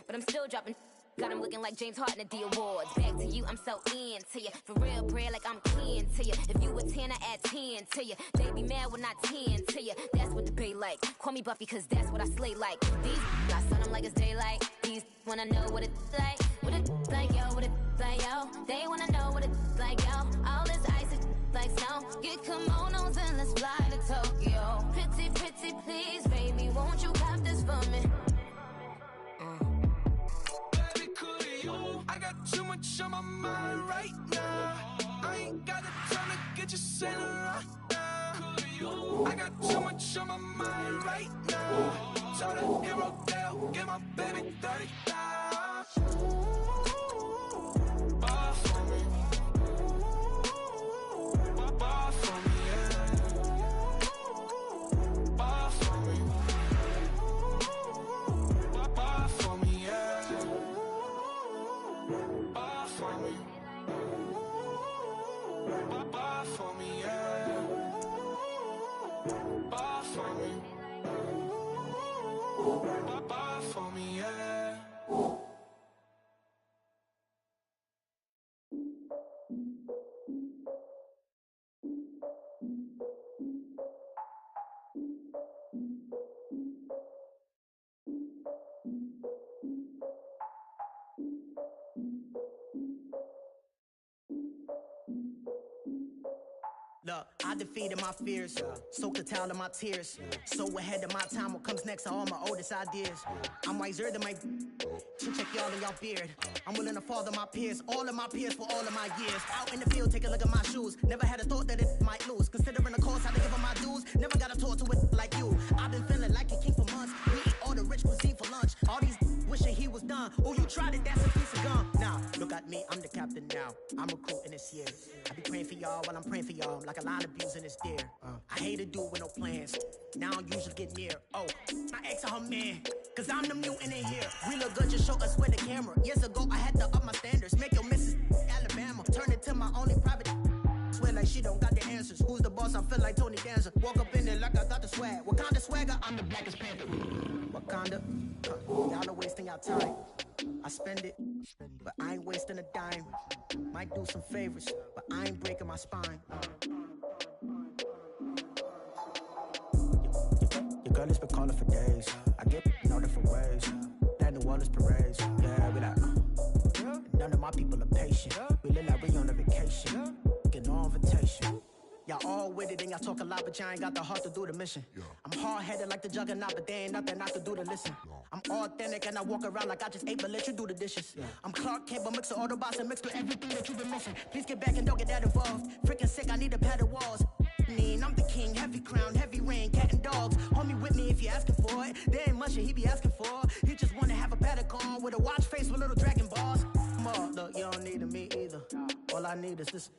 But I'm still dropping. Got him looking like James Harden at the awards. Back to you, I'm so into you. For real, bread, like I'm kin to you. If you a 10, I add 10 to you. They be mad when I 10 to you. That's what the bay like. Call me Buffy, cause that's what I slay like. These, I sun them like it's daylight. These wanna know what it's like. What it's like, yo, what it's like, yo. They wanna know what it's like, yo. All this ice is like snow. Get kimonos and let's fly to Tokyo. Pretty, pretty, please, baby, won't you have this for me? I got too much on my mind right now. I ain't got the time to get you sailing right now. I got so much on my mind right now. So the hero down, get my baby 30,000. Bar for me. Bar for me, yeah. Bar for me. Bar for me, yeah. Bar for me. Bar for me, yeah. Bar for me. Bar for me, yeah. Look, I defeated my fears, soaked the towel of my tears. So ahead of my time, what comes next are all my oldest ideas. I'm wiser than my to check y'all in y'all beard. I'm willing to father my peers, all of my peers for all of my years. Out in the field, take a look at my shoes. Never had a thought that it might lose. Considering the cost, I had to give them my dues. Never got a talk to it like you. I've been feeling like a king for months. We eat all the rich cuisine for lunch. All these wishing he was done. Oh, you tried it, that's a piece of gum. Now, look at me, I'm the captain now. I'm recruiting this year. I be praying for y'all while I'm praying for y'all. Like a line abusing this deer. I hate to do with no plans. Now I usually get near. Oh, my ex and her man. Cause I'm the mutant in here. We look good, just show us where the camera. Years ago, I had to up my standards. Make your missus Alabama. Turn it to my only private. Swear like she don't got the answers. Who's the boss? I feel like Tony Danza. Walk up in there like I got the swag. What kind of swagger? I'm the blackest panther. Wakanda. Y'all are wasting your time. I spend it, but I ain't wasting a dime. Might do some favors, but I ain't breaking my spine. Your girl has been calling for days. I get in all different ways. That New Orleans parades. Yeah, we like, none of my people are patient. We look like we on a vacation. Get no invitation. Y'all all with it and y'all talk a lot, but y'all ain't got the heart to do the mission. I'm hard-headed like the juggernaut, but there ain't nothing I can do to listen. I'm authentic and I walk around like I just ate, but let you do the dishes. I'm Clark Kent, but mix the Autobots and mix with everything that you've been missing. Please get back and don't get that involved. Freaking sick, I need a pad of walls. I'm the king, heavy crown, heavy rain, cat and dogs. Homie with me if you asking for it. There ain't much that he be asking for. He just wanna have a paddock on with a watch face with little dragon balls. Look, you don't need me either. All I need is this.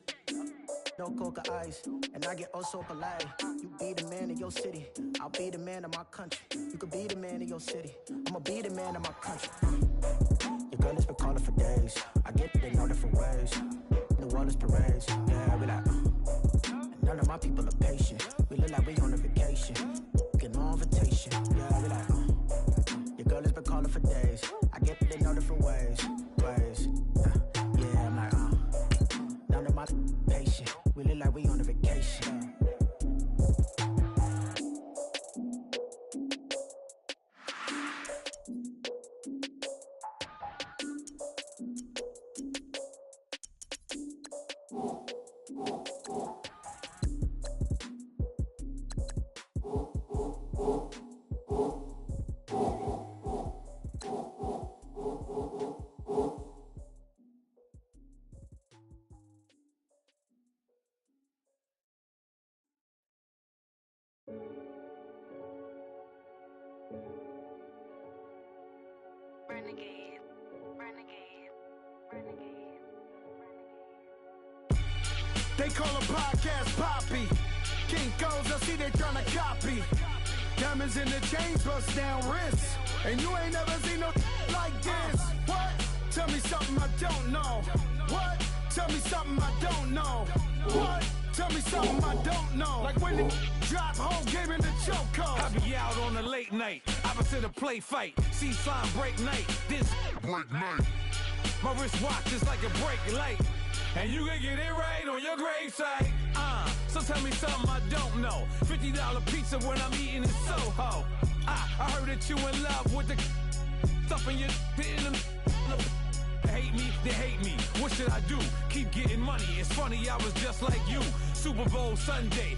No coca ice, and I get oh so polite. You be the man of your city, I'll be the man of my country. You could be the man of your city, I'ma be the man of my country. Your girl has been calling for days. I get it in all different ways. New Orleans parades, yeah, we like. And none of my people are patient. We look like we on a vacation. Get no invitation, yeah, we like. Your girl has been calling for days. I get it in all different ways. Yeah, I'm like, none of my patient. We look like we on a vacation. They call a podcast Poppy. Kinkos, I see they tryna copy. Diamonds in the chains, bust down wrists. And you ain't never seen no like this. What? Tell me something I don't know. What? Tell me something I don't know. What? Tell me something I don't know. Like when the drop home game in the chokehold. I be out on a late night, opposite a play fight. See sign break night, this break night. My wristwatch is like a break light. And you can get it right on your gravesite. So tell me something I don't know. $50 pizza when I'm eating in Soho. I heard that you in love with the stuff in your hitting them. They hate me, they hate me. What should I do? Keep getting money. It's funny, I was just like you. Super Bowl Sunday.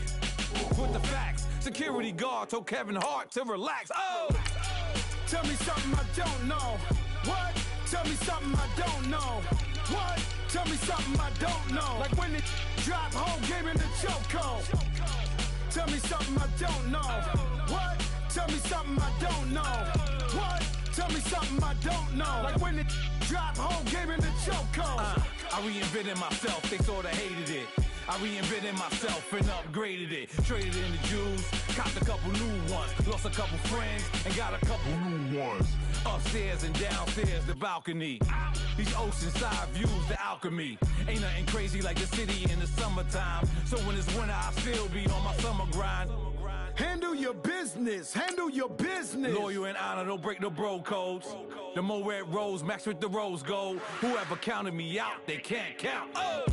With the facts. Security guard told Kevin Hart to relax. Oh! Tell me something I don't know. What? Tell me something I don't know. What? Tell me something I don't know. Like when it drop home game in the chokehold. Tell me something I don't know. What? Tell me something I don't know. What? Tell me something I don't know. Like when it drop, whole game in the chokehold. I reinvented myself, they sorta hated it. I reinvented myself and upgraded it. Traded in the Jews, copped a couple new ones. Lost a couple friends and got a couple new ones. Upstairs and downstairs, the balcony. These oceanside views, the alchemy. Ain't nothing crazy like the city in the summertime. So when it's winter, I still be on my summer grind. Handle your business, handle your business. Loyal and honor, don't break the bro codes. The more red rose, max with the rose gold. Whoever counted me out, they can't count. Oh!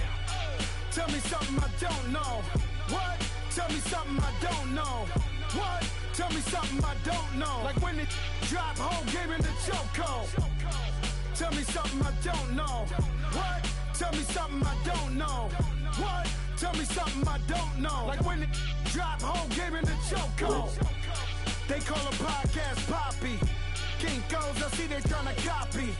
Tell me something I don't know. What? Tell me something I don't know. What? Tell me something I don't know. Like when it drop, whole game in the chokehold. Tell me something I don't know. What? Tell me something I don't know. What? Tell me something I don't know. Like when it drop, whole game in the chokehold. They call a podcast Poppy. Kinkos, I see they tryna copy.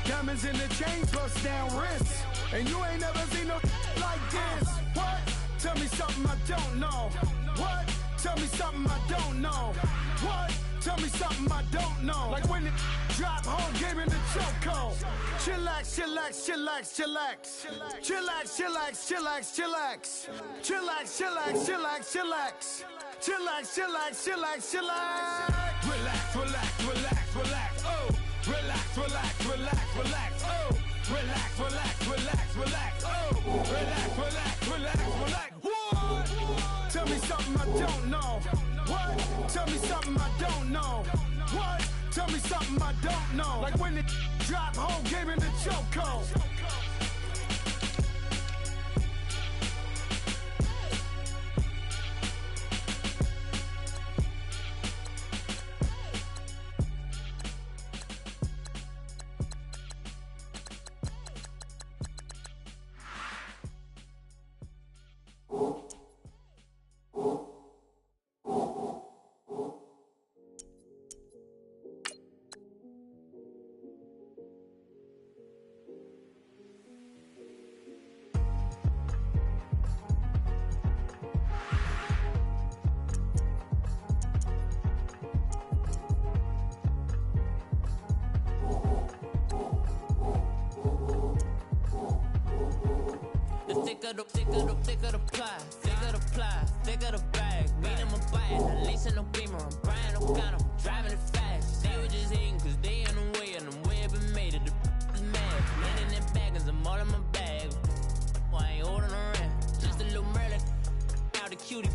Diamonds in the chains, bust down wrists. And you ain't never seen no like this. What? Tell me something I don't know. What? Tell me something I don't know. What? Tell me something I don't know. Like when it drop, whole game in the chokehold. Chillax, chillax, chillax, chillax. Chillax, chillax, chillax, chillax. Chillax, chillax, chillax, chillax. Chillax, chillax, chillax, chillax. Relax, relax, relax, relax. Oh! Relax, relax, relax, relax. Oh! Relax, relax, relax, relax. Oh! Relax, relax, relax, relax. What? Tell me something I don't know. What? Tell me something I don't know. What? Tell me something I don't know. Like when it drop, whole game in the chokehold. Thicker the pie, thicker the bag. Beat him a bite, at least in no beamer. I'm buying no gun, I'm driving it fast. They were just hating cause they in the way, and the way I've been made it. The is mad. Landing in baggins, I'm all in my bag. Well, I ain't holding around. Just a little Merlin, out the cutie.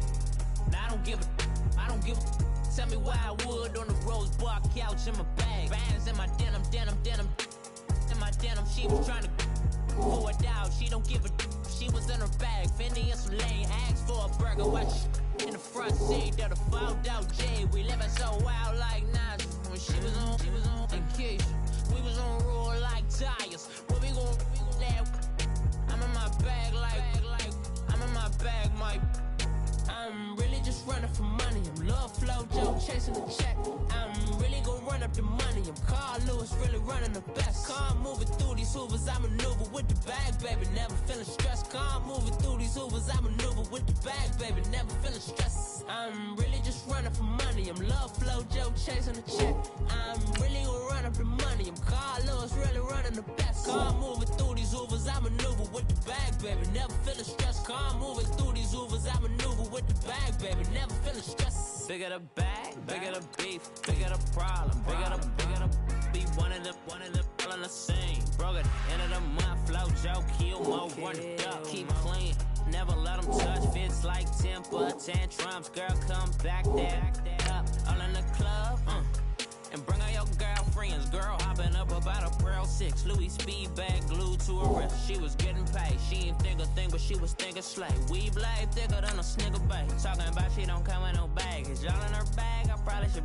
Now I don't give a. Tell me why I would on the rose bar couch in my bag. Bands in my denim. In my denim, she was trying to pull it out. She don't give a. She was in her bag, Fendi and some lane, asked for a burger. Watch in the front seat of the fouled out J. We living so wild like Nas. When she was on vacation, we was on roll like tires. Where we gon' that? I'm in my bag like I'm in my bag, Mike. I'm really just running for money. I'm love flow, Joe chasing the check. I'm really gon' run up the money. I'm Carl Lewis, really running the best. Car moving through these hoovers, I maneuver with the bag, baby. Never feeling stressed. Car moving through these hoovers, I maneuver with the bag, baby. Never feeling stressed. I'm really just running for money. I'm love flow, Joe chasing the check. I'm really gon' run up the money. I'm Carl Lewis, really running the best. Car moving through these hoovers, I maneuver with the bag, baby. Never feeling stressed. Car moving through these hoovers, I maneuver with the bag, baby. Never feeling stressed. Bigger the bag, bigger the beef, bigger the problem, bigger the be one of the all in the same. Broke at the end of the month, flow Joe, kill more, run it up, keep clean. Never let them touch, fits like temper tantrums. Girl, come back there, up, all in the club, and bring all your girlfriends. Girl hopping up about a Pearl 6, Louis speed bag glued to her wrist. She was getting paid, she ain't think a thing, but she was thinking slay. We blade thicker than a snicker bag. Talking about she don't come with no baggage. Y'all in her bag, I probably should.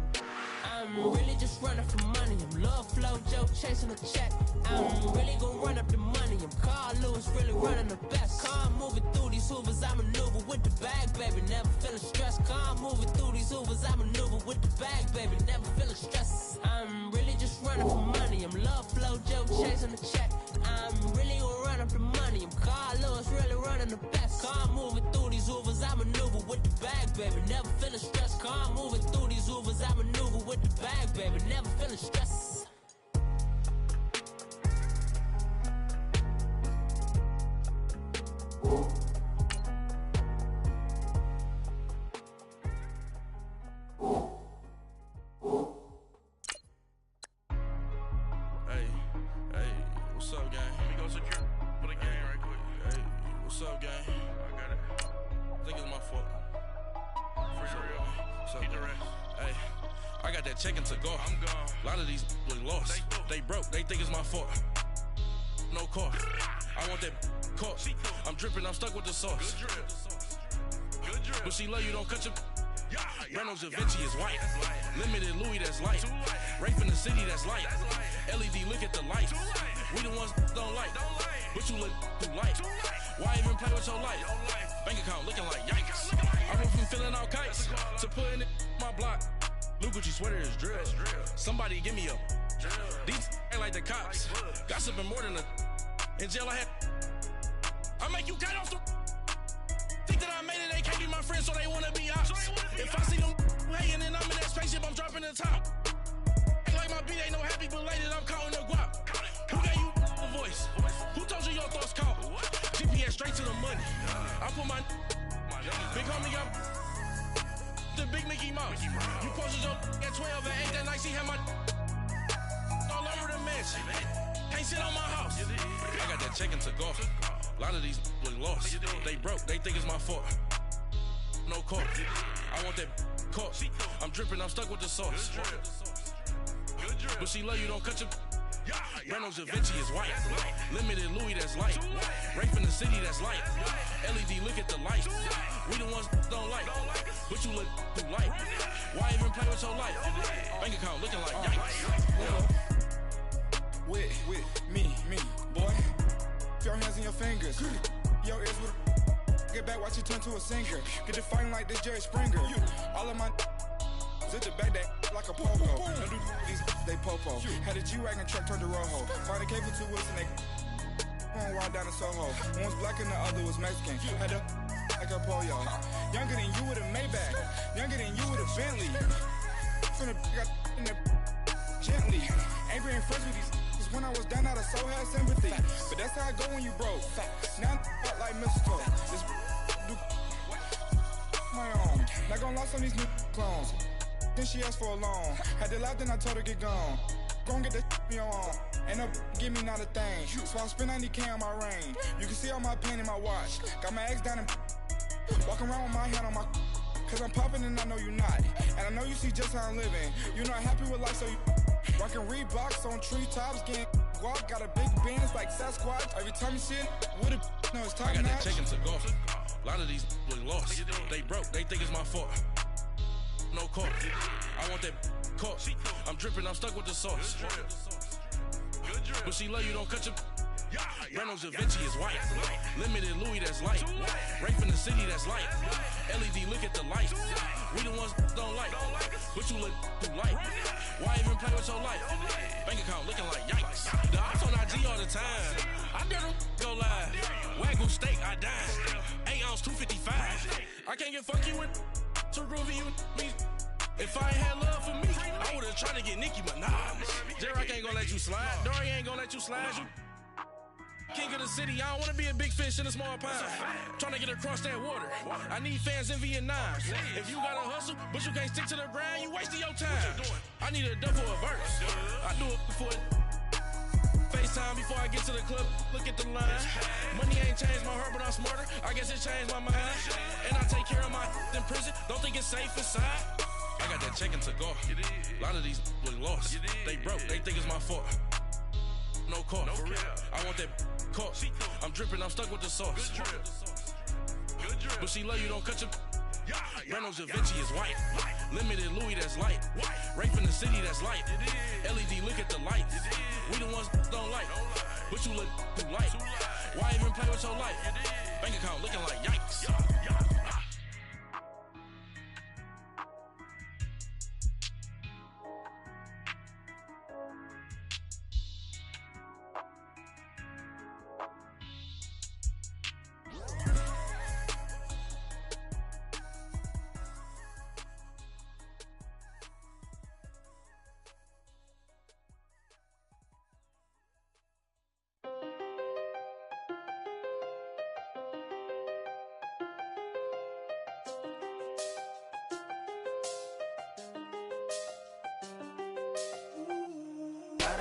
I'm really just running for money. I'm love flow, Joe chasing the check. I'm really gon' run up the money. I'm Carl Lewis, really running the best. Car moving through these hoovers, I maneuver with the bag, baby. Never feeling stressed. Car moving through these hoovers, I maneuver with the bag, baby. Never feeling stressed. I'm really just running for money. I'm love flow, Joe chasing the check. I'm really gon' run up the money. I'm Carl Lewis, really running the best. Car moving through these hoovers, I maneuver with the bag, baby. Never feeling stressed. Car moving through these Ubers. I maneuver with the bag, baby. Never feeling stressed. What's up, gang? Let me go secure for the game right quick. Hey, what's up, gang? I got it. I think it's my fault. Free the real. What's up, keep the rest. Hey, I got that check-in to go. I'm gone. A lot of these was lost. They broke. They think it's my fault. No car. I want that caught. I'm dripping. I'm stuck with the sauce. Good drip. Good drip. But she love you. Don't cut your. Reynolds Da Vinci is white. Limited Louis, that's light. Rape in the city, that's light. LED, look at the light. We the ones don't like. But you look too light. Why even play with your life? Bank account looking like yikes. I went from filling out kites to putting it in my block. Blue Gucci sweater is drill. Somebody give me a. These ain't like the cops. Gossiping more than a. In jail I had. I make you cut off the. Think that I made it, they can't be my friends, so they wanna be ops. If I see them hating and I'm in that spaceship, I'm dropping the top. Ain't like my beat, ain't no happy belated, I'm counting the guap. Who gave you a voice? Who told you your thoughts count? GPS straight to the money. I put my big homie got the big Mickey Mouse. You posted your at 12 and 8 that night, she had my all over the mansion. Can't sit on my house. I got that check-in to go. A lot of these was lost. They broke, they think it's my fault. No car. I want that caught. I'm dripping, I'm stuck with the sauce. But she love you, don't cut your. Reynolds Da Vinci is white. Limited Louis, that's light. Rape in the city, that's light. LED, look at the light. We the ones don't like. But you look too light. Why even play with your life? Bank account looking like yikes. With me, boy. Your hands in your fingers. Your ears with get back, watch it turn to a singer. Get the fighting like this Jerry Springer. All of my zip the back that like a pogo. Don't do these they popo. Had a G-Wagon truck turned to Rojo. Find a cable 2 wheels and they going wild down in Soho. One was black and the other was Mexican. Had a like a pollo. Younger than you with a Maybach. Younger than you with a Bentley. From the got in the gently. Ain't being friends with these. When I was down, I so had sympathy. But that's how I go when you broke. Now I'm like mistletoe. This do my own. Not gonna lost on these new clones. Then she asked for a loan. Had to laugh, then I told her get gone. Gon' get that me on. Ain't no give me not a thing. So I spend 90K on my range. You can see all my pain in my watch. Got my ex down and walking around with my hand on my. Cause I'm popping and I know you not. And I know you see just how I'm living. You're not happy with life, so you. Rockin' Reeboks on treetops, getting walk, got a big Benz like Sasquatch. Every time you see it, with a no, it's top I got notch. that check-in to go. A lot of these was lost. They broke, they think it's my fault. No car. I want that caught. I'm dripping, I'm stuck with the sauce. But she love you, don't cut your. Reynolds Da Vinci is white. Limited Louis, that's light. Rape in the city, that's light. LED, look at the light. We the ones don't like. But you look too light. Why even play with your life? Bank account looking like yikes. The ops on IG all the time. I dare them go live. Wagyu steak, I dine. 8 ounce, 255. I can't get funky with too groovy you me. If I ain't had love for me, I would've tried to get Nicki Minaj. J-Rock ain't gonna let you slide. Dory ain't gonna let you slide. King of the city, I don't wanna be a big fish in a small pond. Tryna get across that water. I need fans in Vietnam. If you gotta hustle, but you can't stick to the grind, you wasting your time. I need a dub for a verse. I do it before FaceTime before I get to the club. Look at the line. Money ain't changed my heart, but I'm smarter. I guess it changed my mind. And I take care of my in prison. Don't think it's safe inside. I got that check-in to go. A lot of these was lost. They broke. They think it's my fault. No car. I want that caught. I'm dripping, I'm stuck with the sauce. But she love you, don't cut your. Reynolds Da Vinci is white. Limited Louis, that's light. Rape in the city, that's light. LED, look at the light. We the ones don't like. But you look too light. Why even play with your life? Bank account looking like yikes.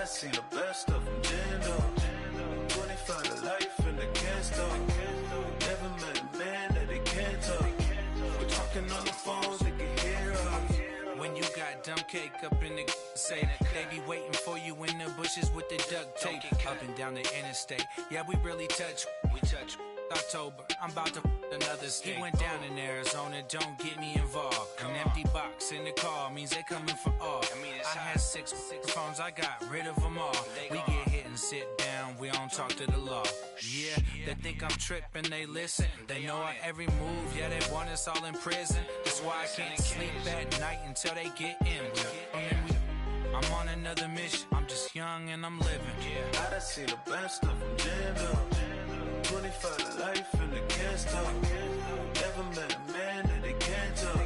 done seen the best of them, Jando. 25 to life and they can't stop. Never met a man that they can't talk. We're talking on the phones, they can hear us. When you got dumb cake up in the say that they be waiting for you in the bushes with the duct tape up and down the interstate. Yeah, we really touch. We touch. October, I'm about to another state. He went down in Arizona, don't get me involved. An empty box in the car means they coming for all. I had six phones, I got rid of them all. We get hit and sit down, we don't talk to the law. Yeah, they think I'm tripping, they listen. They know our every move, yeah, they want us all in prison. That's why I can't sleep at night until they get in. I'm on another mission, I'm just young and I'm living. Yeah, I done seen the best of them, Jando. 25 to life and they can't stop. Never met a man that they can't talk.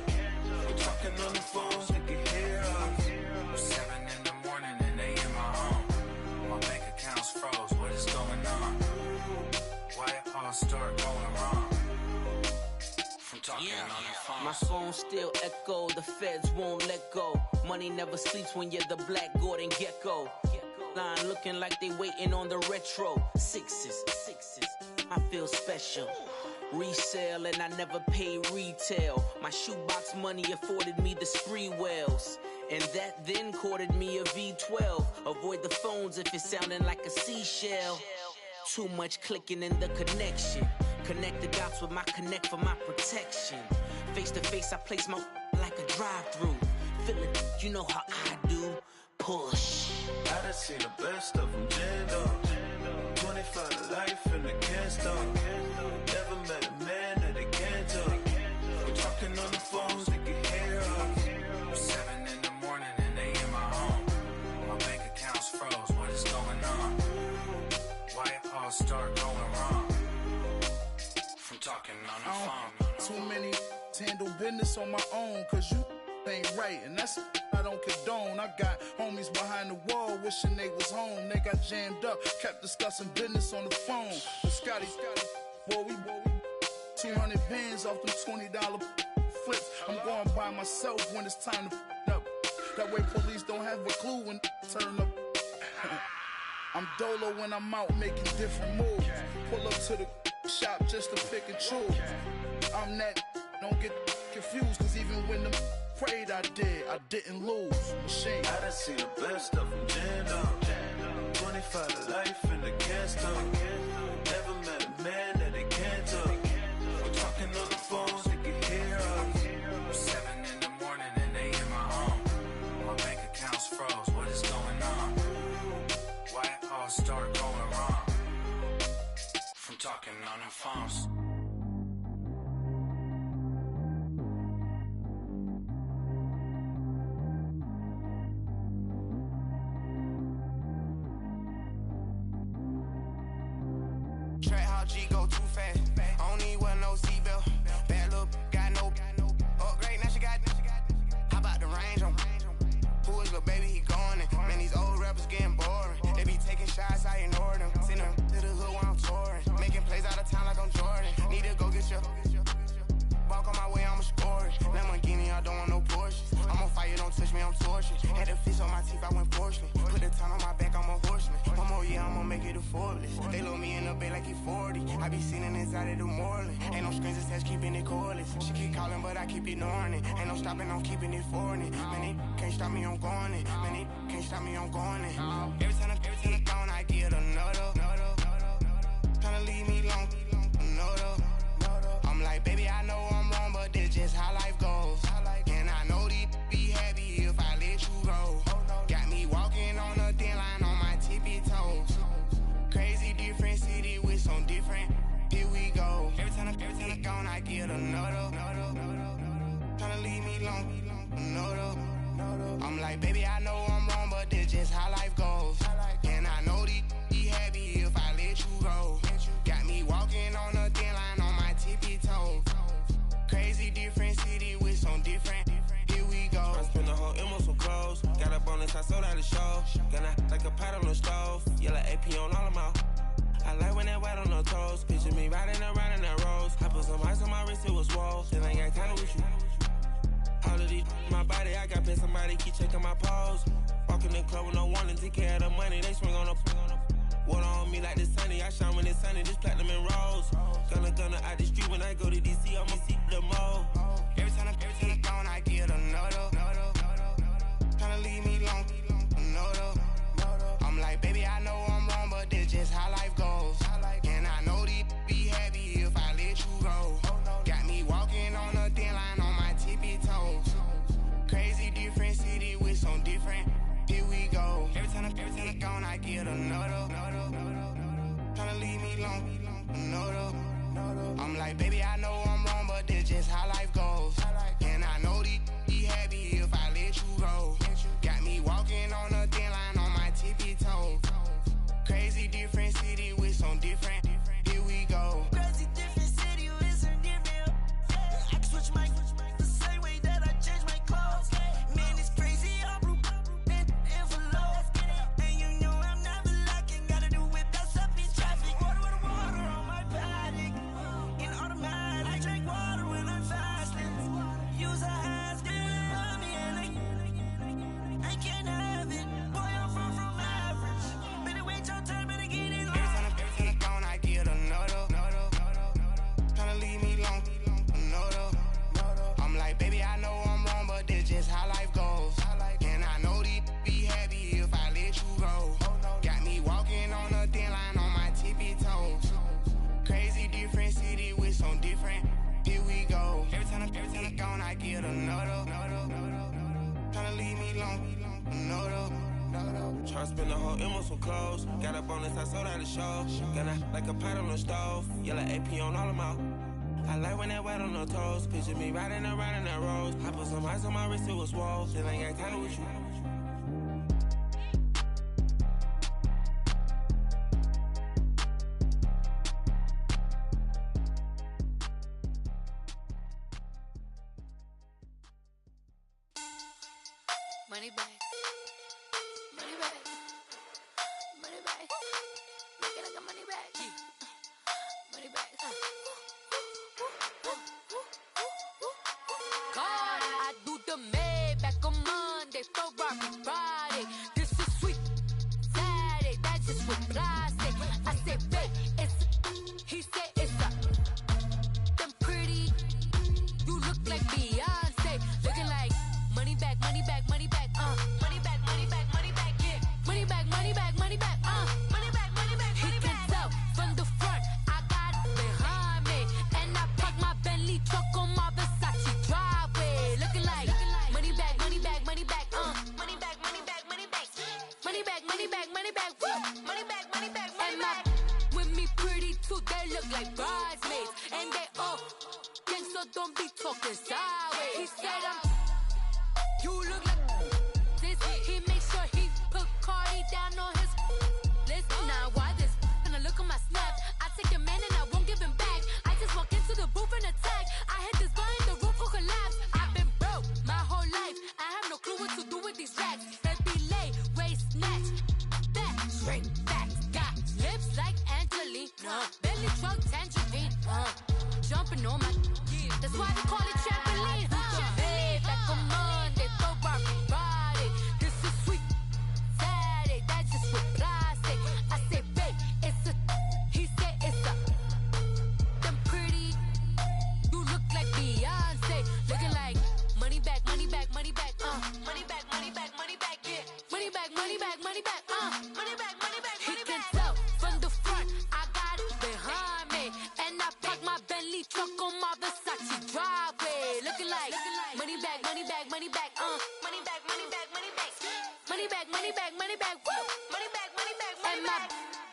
We're talking on the phones, they can hear us. 7 in the morning and they in my home. My bank account's froze, what is going on? Why it all start going wrong? From talking on the phone. My phone still echo, the feds won't let go. Money never sleeps when you're the Black Gordon Gecko. Line looking like they waiting on the retro. Sixes, I feel special. Resale and I never pay retail. My shoebox money afforded me the spree wells. And that then courted me a V12. Avoid the phones if it's sounding like a seashell. Too much clicking in the connection. Connect the dots with my connect for my protection. Face to face I place my like a drive-through. Feel it, you know how I do. Push. I done seen the best of them, Jando. 25 to life and they can't stop. Never met a man that they can't talk. We're talking on the phones, they can hear us. 7 in the morning and they in my home. My bank account's froze, what is going on? Why it all start going wrong? From talking on the phone. Too many handle business on my own, cause you ain't right, and that's I don't condone. I got homies behind the wall wishing they was home. They got jammed up, kept discussing business on the phone. But Scotty, boy, we 200 bands off them $20 flips. I'm going by myself when it's time to up. That way police don't have a clue when turn up. I'm dolo when I'm out making different moves. Pull up to the shop just to pick and choose. I'm that, don't get confused, cause even when the prayed I didn't lose. Machine. I done seen the best of them, Jando. 25 to life and they can't stop. Never met a man that they can't talk. We're talking on the phones, they can hear us. 7 in the morning and they in my home. My bank account's froze, what is going on? Why it all start going wrong? From talking on the phones. Track how G go too fast. I don't need wear no seatbelt. Bad look, got no upgrade. Now she got. How about the range on? Who is little baby? He going in. Man, these old rappers getting boring. They be taking shots, I ignore them. Send them to the hood while I'm touring. Making plays out of town like I'm Jordan. Need to go get your. Walk on my way, I'ma score it. Lamborghini, I don't want no Porsches. I'm on fire, don't touch me, I'm tortured. Had the fish on my teeth, I went porcelain. Put the ton on my back, I'm a horseman. One more year, I'ma make it a Forbes. They load me in the bay like he 40. I be seen inside of the Moreland. Ain't no screens attached, keeping it cordless. She keep calling, but I keep ignoring it. Ain't no stopping, I'm keeping it foreign it. Man, they can't stop me, I'm going it. Man, they can't stop me, I'm going it. Every time I gone, I get another. Tryna leave me long, another. I'm like, baby, I know I'm wrong, but this just how life goes. And I know these be happy if I let you go. Got me walking on a thin line on my tippy toes. Crazy different city with some different. Here we go. Every time I gone, I get another. Tryna leave me long, another. I'm like, baby, I know I'm wrong, but this just how life goes. And I know these be happy if I let you go. Got me walking on a thin line on my tippy toes. Crazy different city with some different. Here we go. I spent the whole M on some clothes. Got a bonus, I sold out the show. Gonna like a pot on the stove. Yellow AP on all of my. I like when that white on the toes. Picture me riding around in that rose. I put some ice on my wrist, it was swole. Then I got tired with you. All of these, my my body, I got pay somebody keep checking my pose. Walking in the club with no warning, take care of the money, they swing on the water on me like the sunny, I shine when it's sunny, just platinum and rose. Gunna out the street when I go to DC, I'ma see the mo. Every time I gone, I get another. Tryna leave me alone, another. I'm like, baby, I know I'm wrong, but this just how life goes. And I know these be happy if I let you go. Got me walking on a thin line on my tippy toes. Crazy different city with some different. Here we go. Every time I gone, I get another. Tryna leave me alone, another. I'm like, baby, I know I'm wrong, but this just how life goes. And I know these be happy if I let you go. Got me walking on a thin line on my tippy toes. Crazy different city with some different. Here we go. Crazy different city with some different. I can switch my the same way that I change my clothes. Man, it's crazy. I'm blue and envelope. And you know I'm never lacking. Gotta do it best up in traffic. Water on my paddock. In automatic. I drink water when I'm fasting. Use a has on me and I can't have it. Boy, I'm far from average. Better wait your turn, better get it. Every time I gone, I get another. Tryna leave me alone, another. I'm like, baby, I know I'm wrong, but this just how life goes. And I know these be happy if I let you go. Got me walking on a thin line on my tippy toes. Crazy different city with some different. Here we go. Every time I gone, I get another. Tryna leave me alone, another. Tryna spend the whole M on some clothes. Got a bonus, I sold out the show. Gonna like a pot on the stove. Yellow AP on all of my. I like when that wet on the toes. Picture me riding around in that rose. I put some ice on my wrist, it was swole. Then I got kinda with you. Money back. Money back. Money back. Make it like a money back. Money back. God, I do the Maybach on Monday, Ferrari Friday. This is sweet Saturday, that's just what I say. I say, babe, it's he said it's a them pretty. You look like Beyonce, looking like money back, money back, money back, money back, money back, money back, yeah. Money back, money back, money back, money back, money back, money back. He can tell from the front, I got it behind me, and I park my Bentley truck on my Versace driveway, looking like money back, money back, money back, money back, money back, money back, money back, money back, money back, money back, money back, money back. With me pretty too, they look like bridesmaids, and they all gang, so don't be talking sideways. He said you look like this. He makes sure he put Cardi down on his list. Now why this? Gonna look at my snap. I take your man and I won't give him back. I just walk into the booth and attack. I hit this guy in the roof will collapse. I've been broke my whole life. I have no clue what to do with these racks. That be lay, waist snatch, back, straight back. Got lips like Angelina, belly truck tangerine. Jumping on my, that's why they call it trampoline. Babe, back on Monday, Ferrari Friday. This is sweet Saturday, that's just what I say. I say, babe, it's a, he said it's a, them pretty. You look like Beyonce, looking like money back, money back, money back, money back, money back, money back, yeah. Money back, money back, money back, money back, money back, money back. He can tell from the front, I got it behind me, and I park my Bentley truck on my Versace driveway, looking like money back, money back, money back, money back, money back, money back, money back, money back, money back, money back, money back, money back.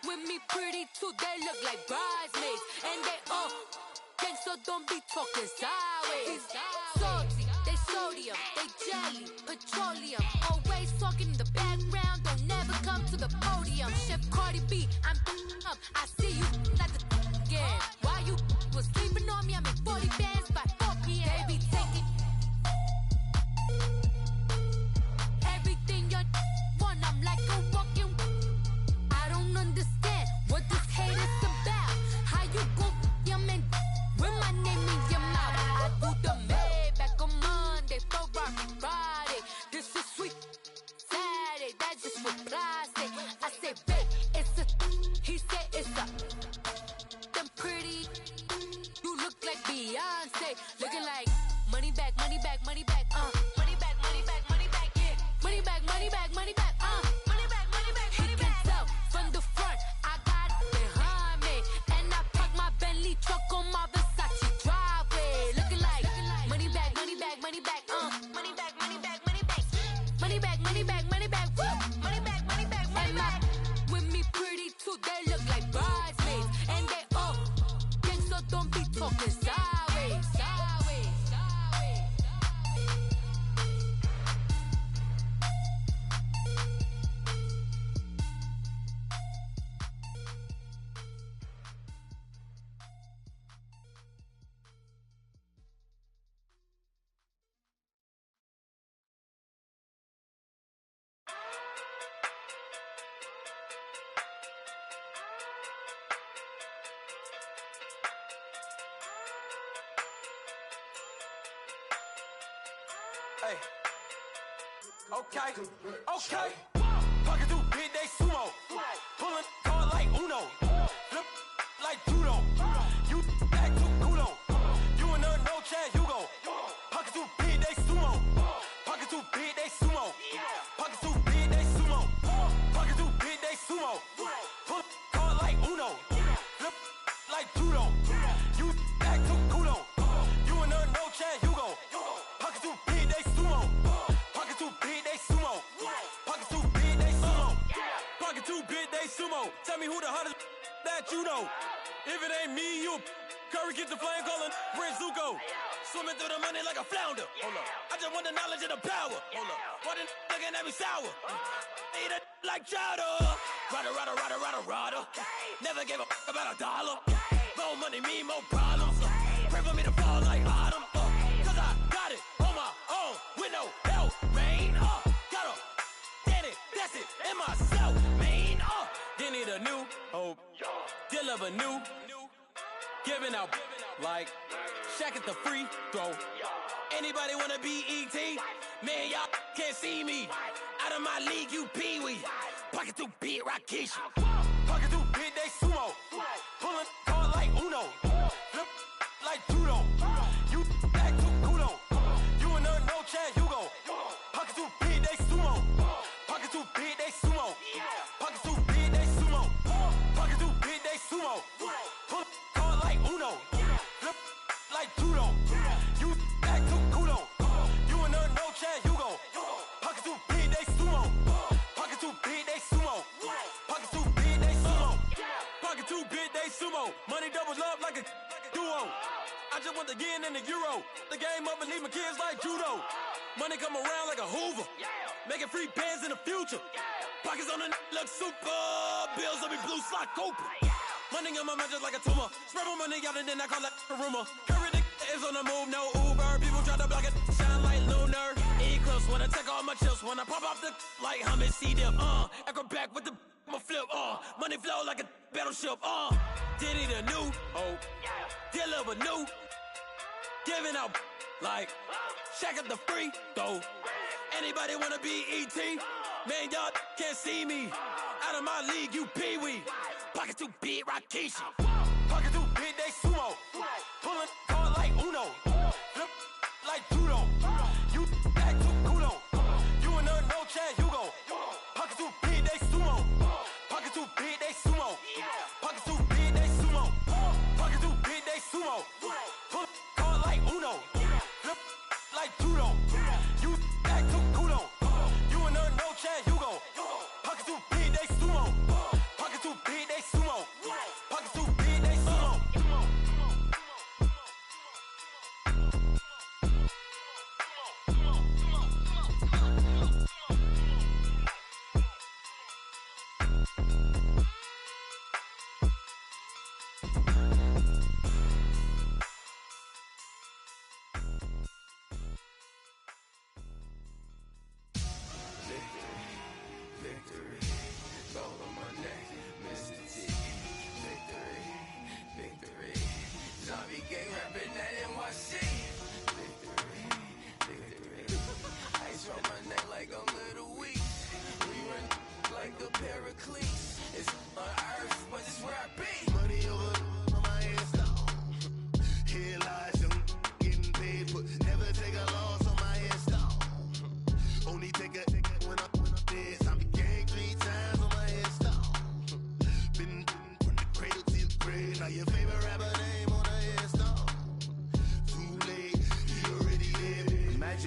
With me pretty too, they look like bridesmaids, and they all gang, so don't be talking sideways. Salty, they sodium, they jelly, petroleum, always talking in the background, don't never come to the podium. Chef Cardi B, I'm up, I see you at the again. Why you was sleeping on me? I'm in 40 bands by 4 p.m. They be taking everything you want. I'm like a walking. I don't understand what this hate is about. How you go your man with my name in your mouth? I do the Maybach on Monday, Ferrari Friday. Beyonce. Looking like money back, money back, money back, money back, money back, money back, yeah. Money back, money back, money back, money back, money back, money back. He can tell from the front, I got it behind me. And I park my Bentley truck on my Versace driveway. Looking like money back, money back, money back, money back, money back, money back. Money back, money back, money back, woo. Money back, money back, money back. With me pretty too, they look like bridesmaids. And they all gang, so don't be talking sideways, sideways, sideways. Hey. Okay. Okay. Pocket through big, they sumo. Pulling card like Uno. Flip like judo. You back to kudo. You and her, no Chad Hugo. Pocket through big, they sumo. Pocket through big, they sumo. Pocket through big, they sumo. Pocket through big, they sumo. Pull card like Uno. Flip like judo. You back to kudo. You and her, no Chad Hugo. Pocket too big, they sumo. Pocket too big, they sumo. Pocket too big, they sumo. Pocket too big, they sumo. Tell me who the hottest that you know. If it ain't me, you Curry get the flame calling Prince Zuko. Swimming through the money like a flounder. Hold up. I just want the knowledge and the power. Hold up. Why the looking at me sour? Eat it like chowder. Rada, rada, rada, rada, rada. Never gave a about $1. More money, me, more problems. Pray for me to fall like autumn. Cause I got it on my own with no help, man. Gotta get it, that's it, in myself, man. They need a new hope, deliver new, giving out like Shaq at the free throw. Anybody wanna be E.T.? Man, y'all can't see me. Out of my league, you pee-wee. Pocket too big, Rakishi. Pocket too big, they sumo. Pulling card like Uno. Flip like judo. You back to kudo. You and her, no Chad Hugo. Pocket too big, they sumo. Pocket too big, they sumo. Pocket too big, they sumo. Pocket too big, they sumo. Pull card like Uno. Flip like judo. You back to kudo. You and her, no Chad Hugo. Pocket too big, they sumo. Pocket too big, they sumo. Pocket too big, they sumo. Pocket too big, they sumo. Money doubles love like a duo. I just want the yen and the euro. The game up and leave my kids like judo. Money come around like a Hoover. Making free bands in the future. Pockets on the look super. Bills on me blue slot Cooper. Money on my mind just like a tumor. Spread my money out and then I call that a rumor. Curry the is on the move, no Uber. People try to block it, shine like lunar. Eclipse when I take all my chips. When I pop off the like hummus, see them. Acrobat with the I'ma flip. Money flow like a battleship. Diddy the new hope. Deliver new. Giving out like Shaq at the free throw. Anybody wanna be E.T.? Man, y'all can't see me. Out of my league, you pee-wee. Pocket too big, Rakishi. Pocket too big, they sumo. Pulling card like Uno. Flip like judo. You back to kudo. You and her, no Chad Hugo. Pocket too big, they sumo. Pocket too big, they sumo. Pocket too big, they sumo. Pocket too big, they sumo. Pull card like Uno. Flip like judo. You back to kudo. You and her, no Chad Hugo. Pocket too big, they sumo. Pocket too big, they sumo. Pocket too big.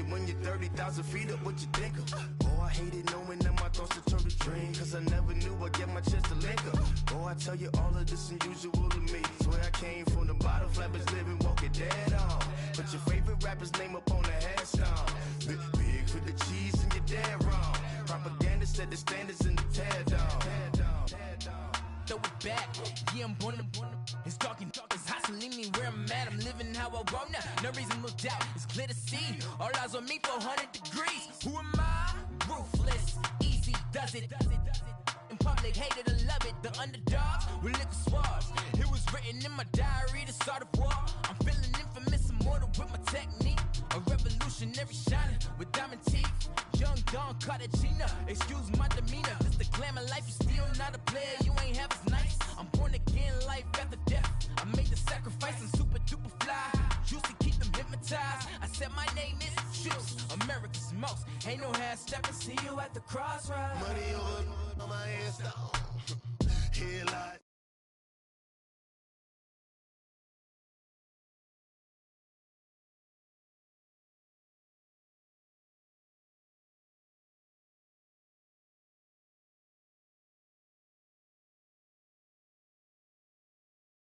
it when you're 30,000 feet up, what you think of? Oh, I hated knowing that my thoughts to turn to dream, cause I never knew I'd get my chance to link up. Oh, I tell you all of this unusual to me. Swear I came from the bottom, flappers living, walking dead on. But your favorite rapper's name up on the headstone. Big for the cheese and you're dead wrong. Propaganda set the standards in the tear down. Throw it back, yeah, I'm born to. It's dark and dark, it's hot, so leave me where I'm at. I'm living how I want now, no reason to look doubt. It's clear to see, all eyes on me for 100 degrees. Who am I? Ruthless, easy, does it. In public, hated or love it. The underdogs with liquor swabs. It was written in my diary to start a war. I'm feeling infamous, immortal with my technique. A revolutionary shining with diamond teeth. Young Don Cartagena, excuse my demeanor. This the glamour life, you still not a player, you ain't half as nice. I'm born again, life after death. I made the sacrifice, I'm super duper fly. Used to keep them hypnotized. I said my name is Juice, America's most. Ain't no half stepping, see you at the crossroads. Money over my head, headlight.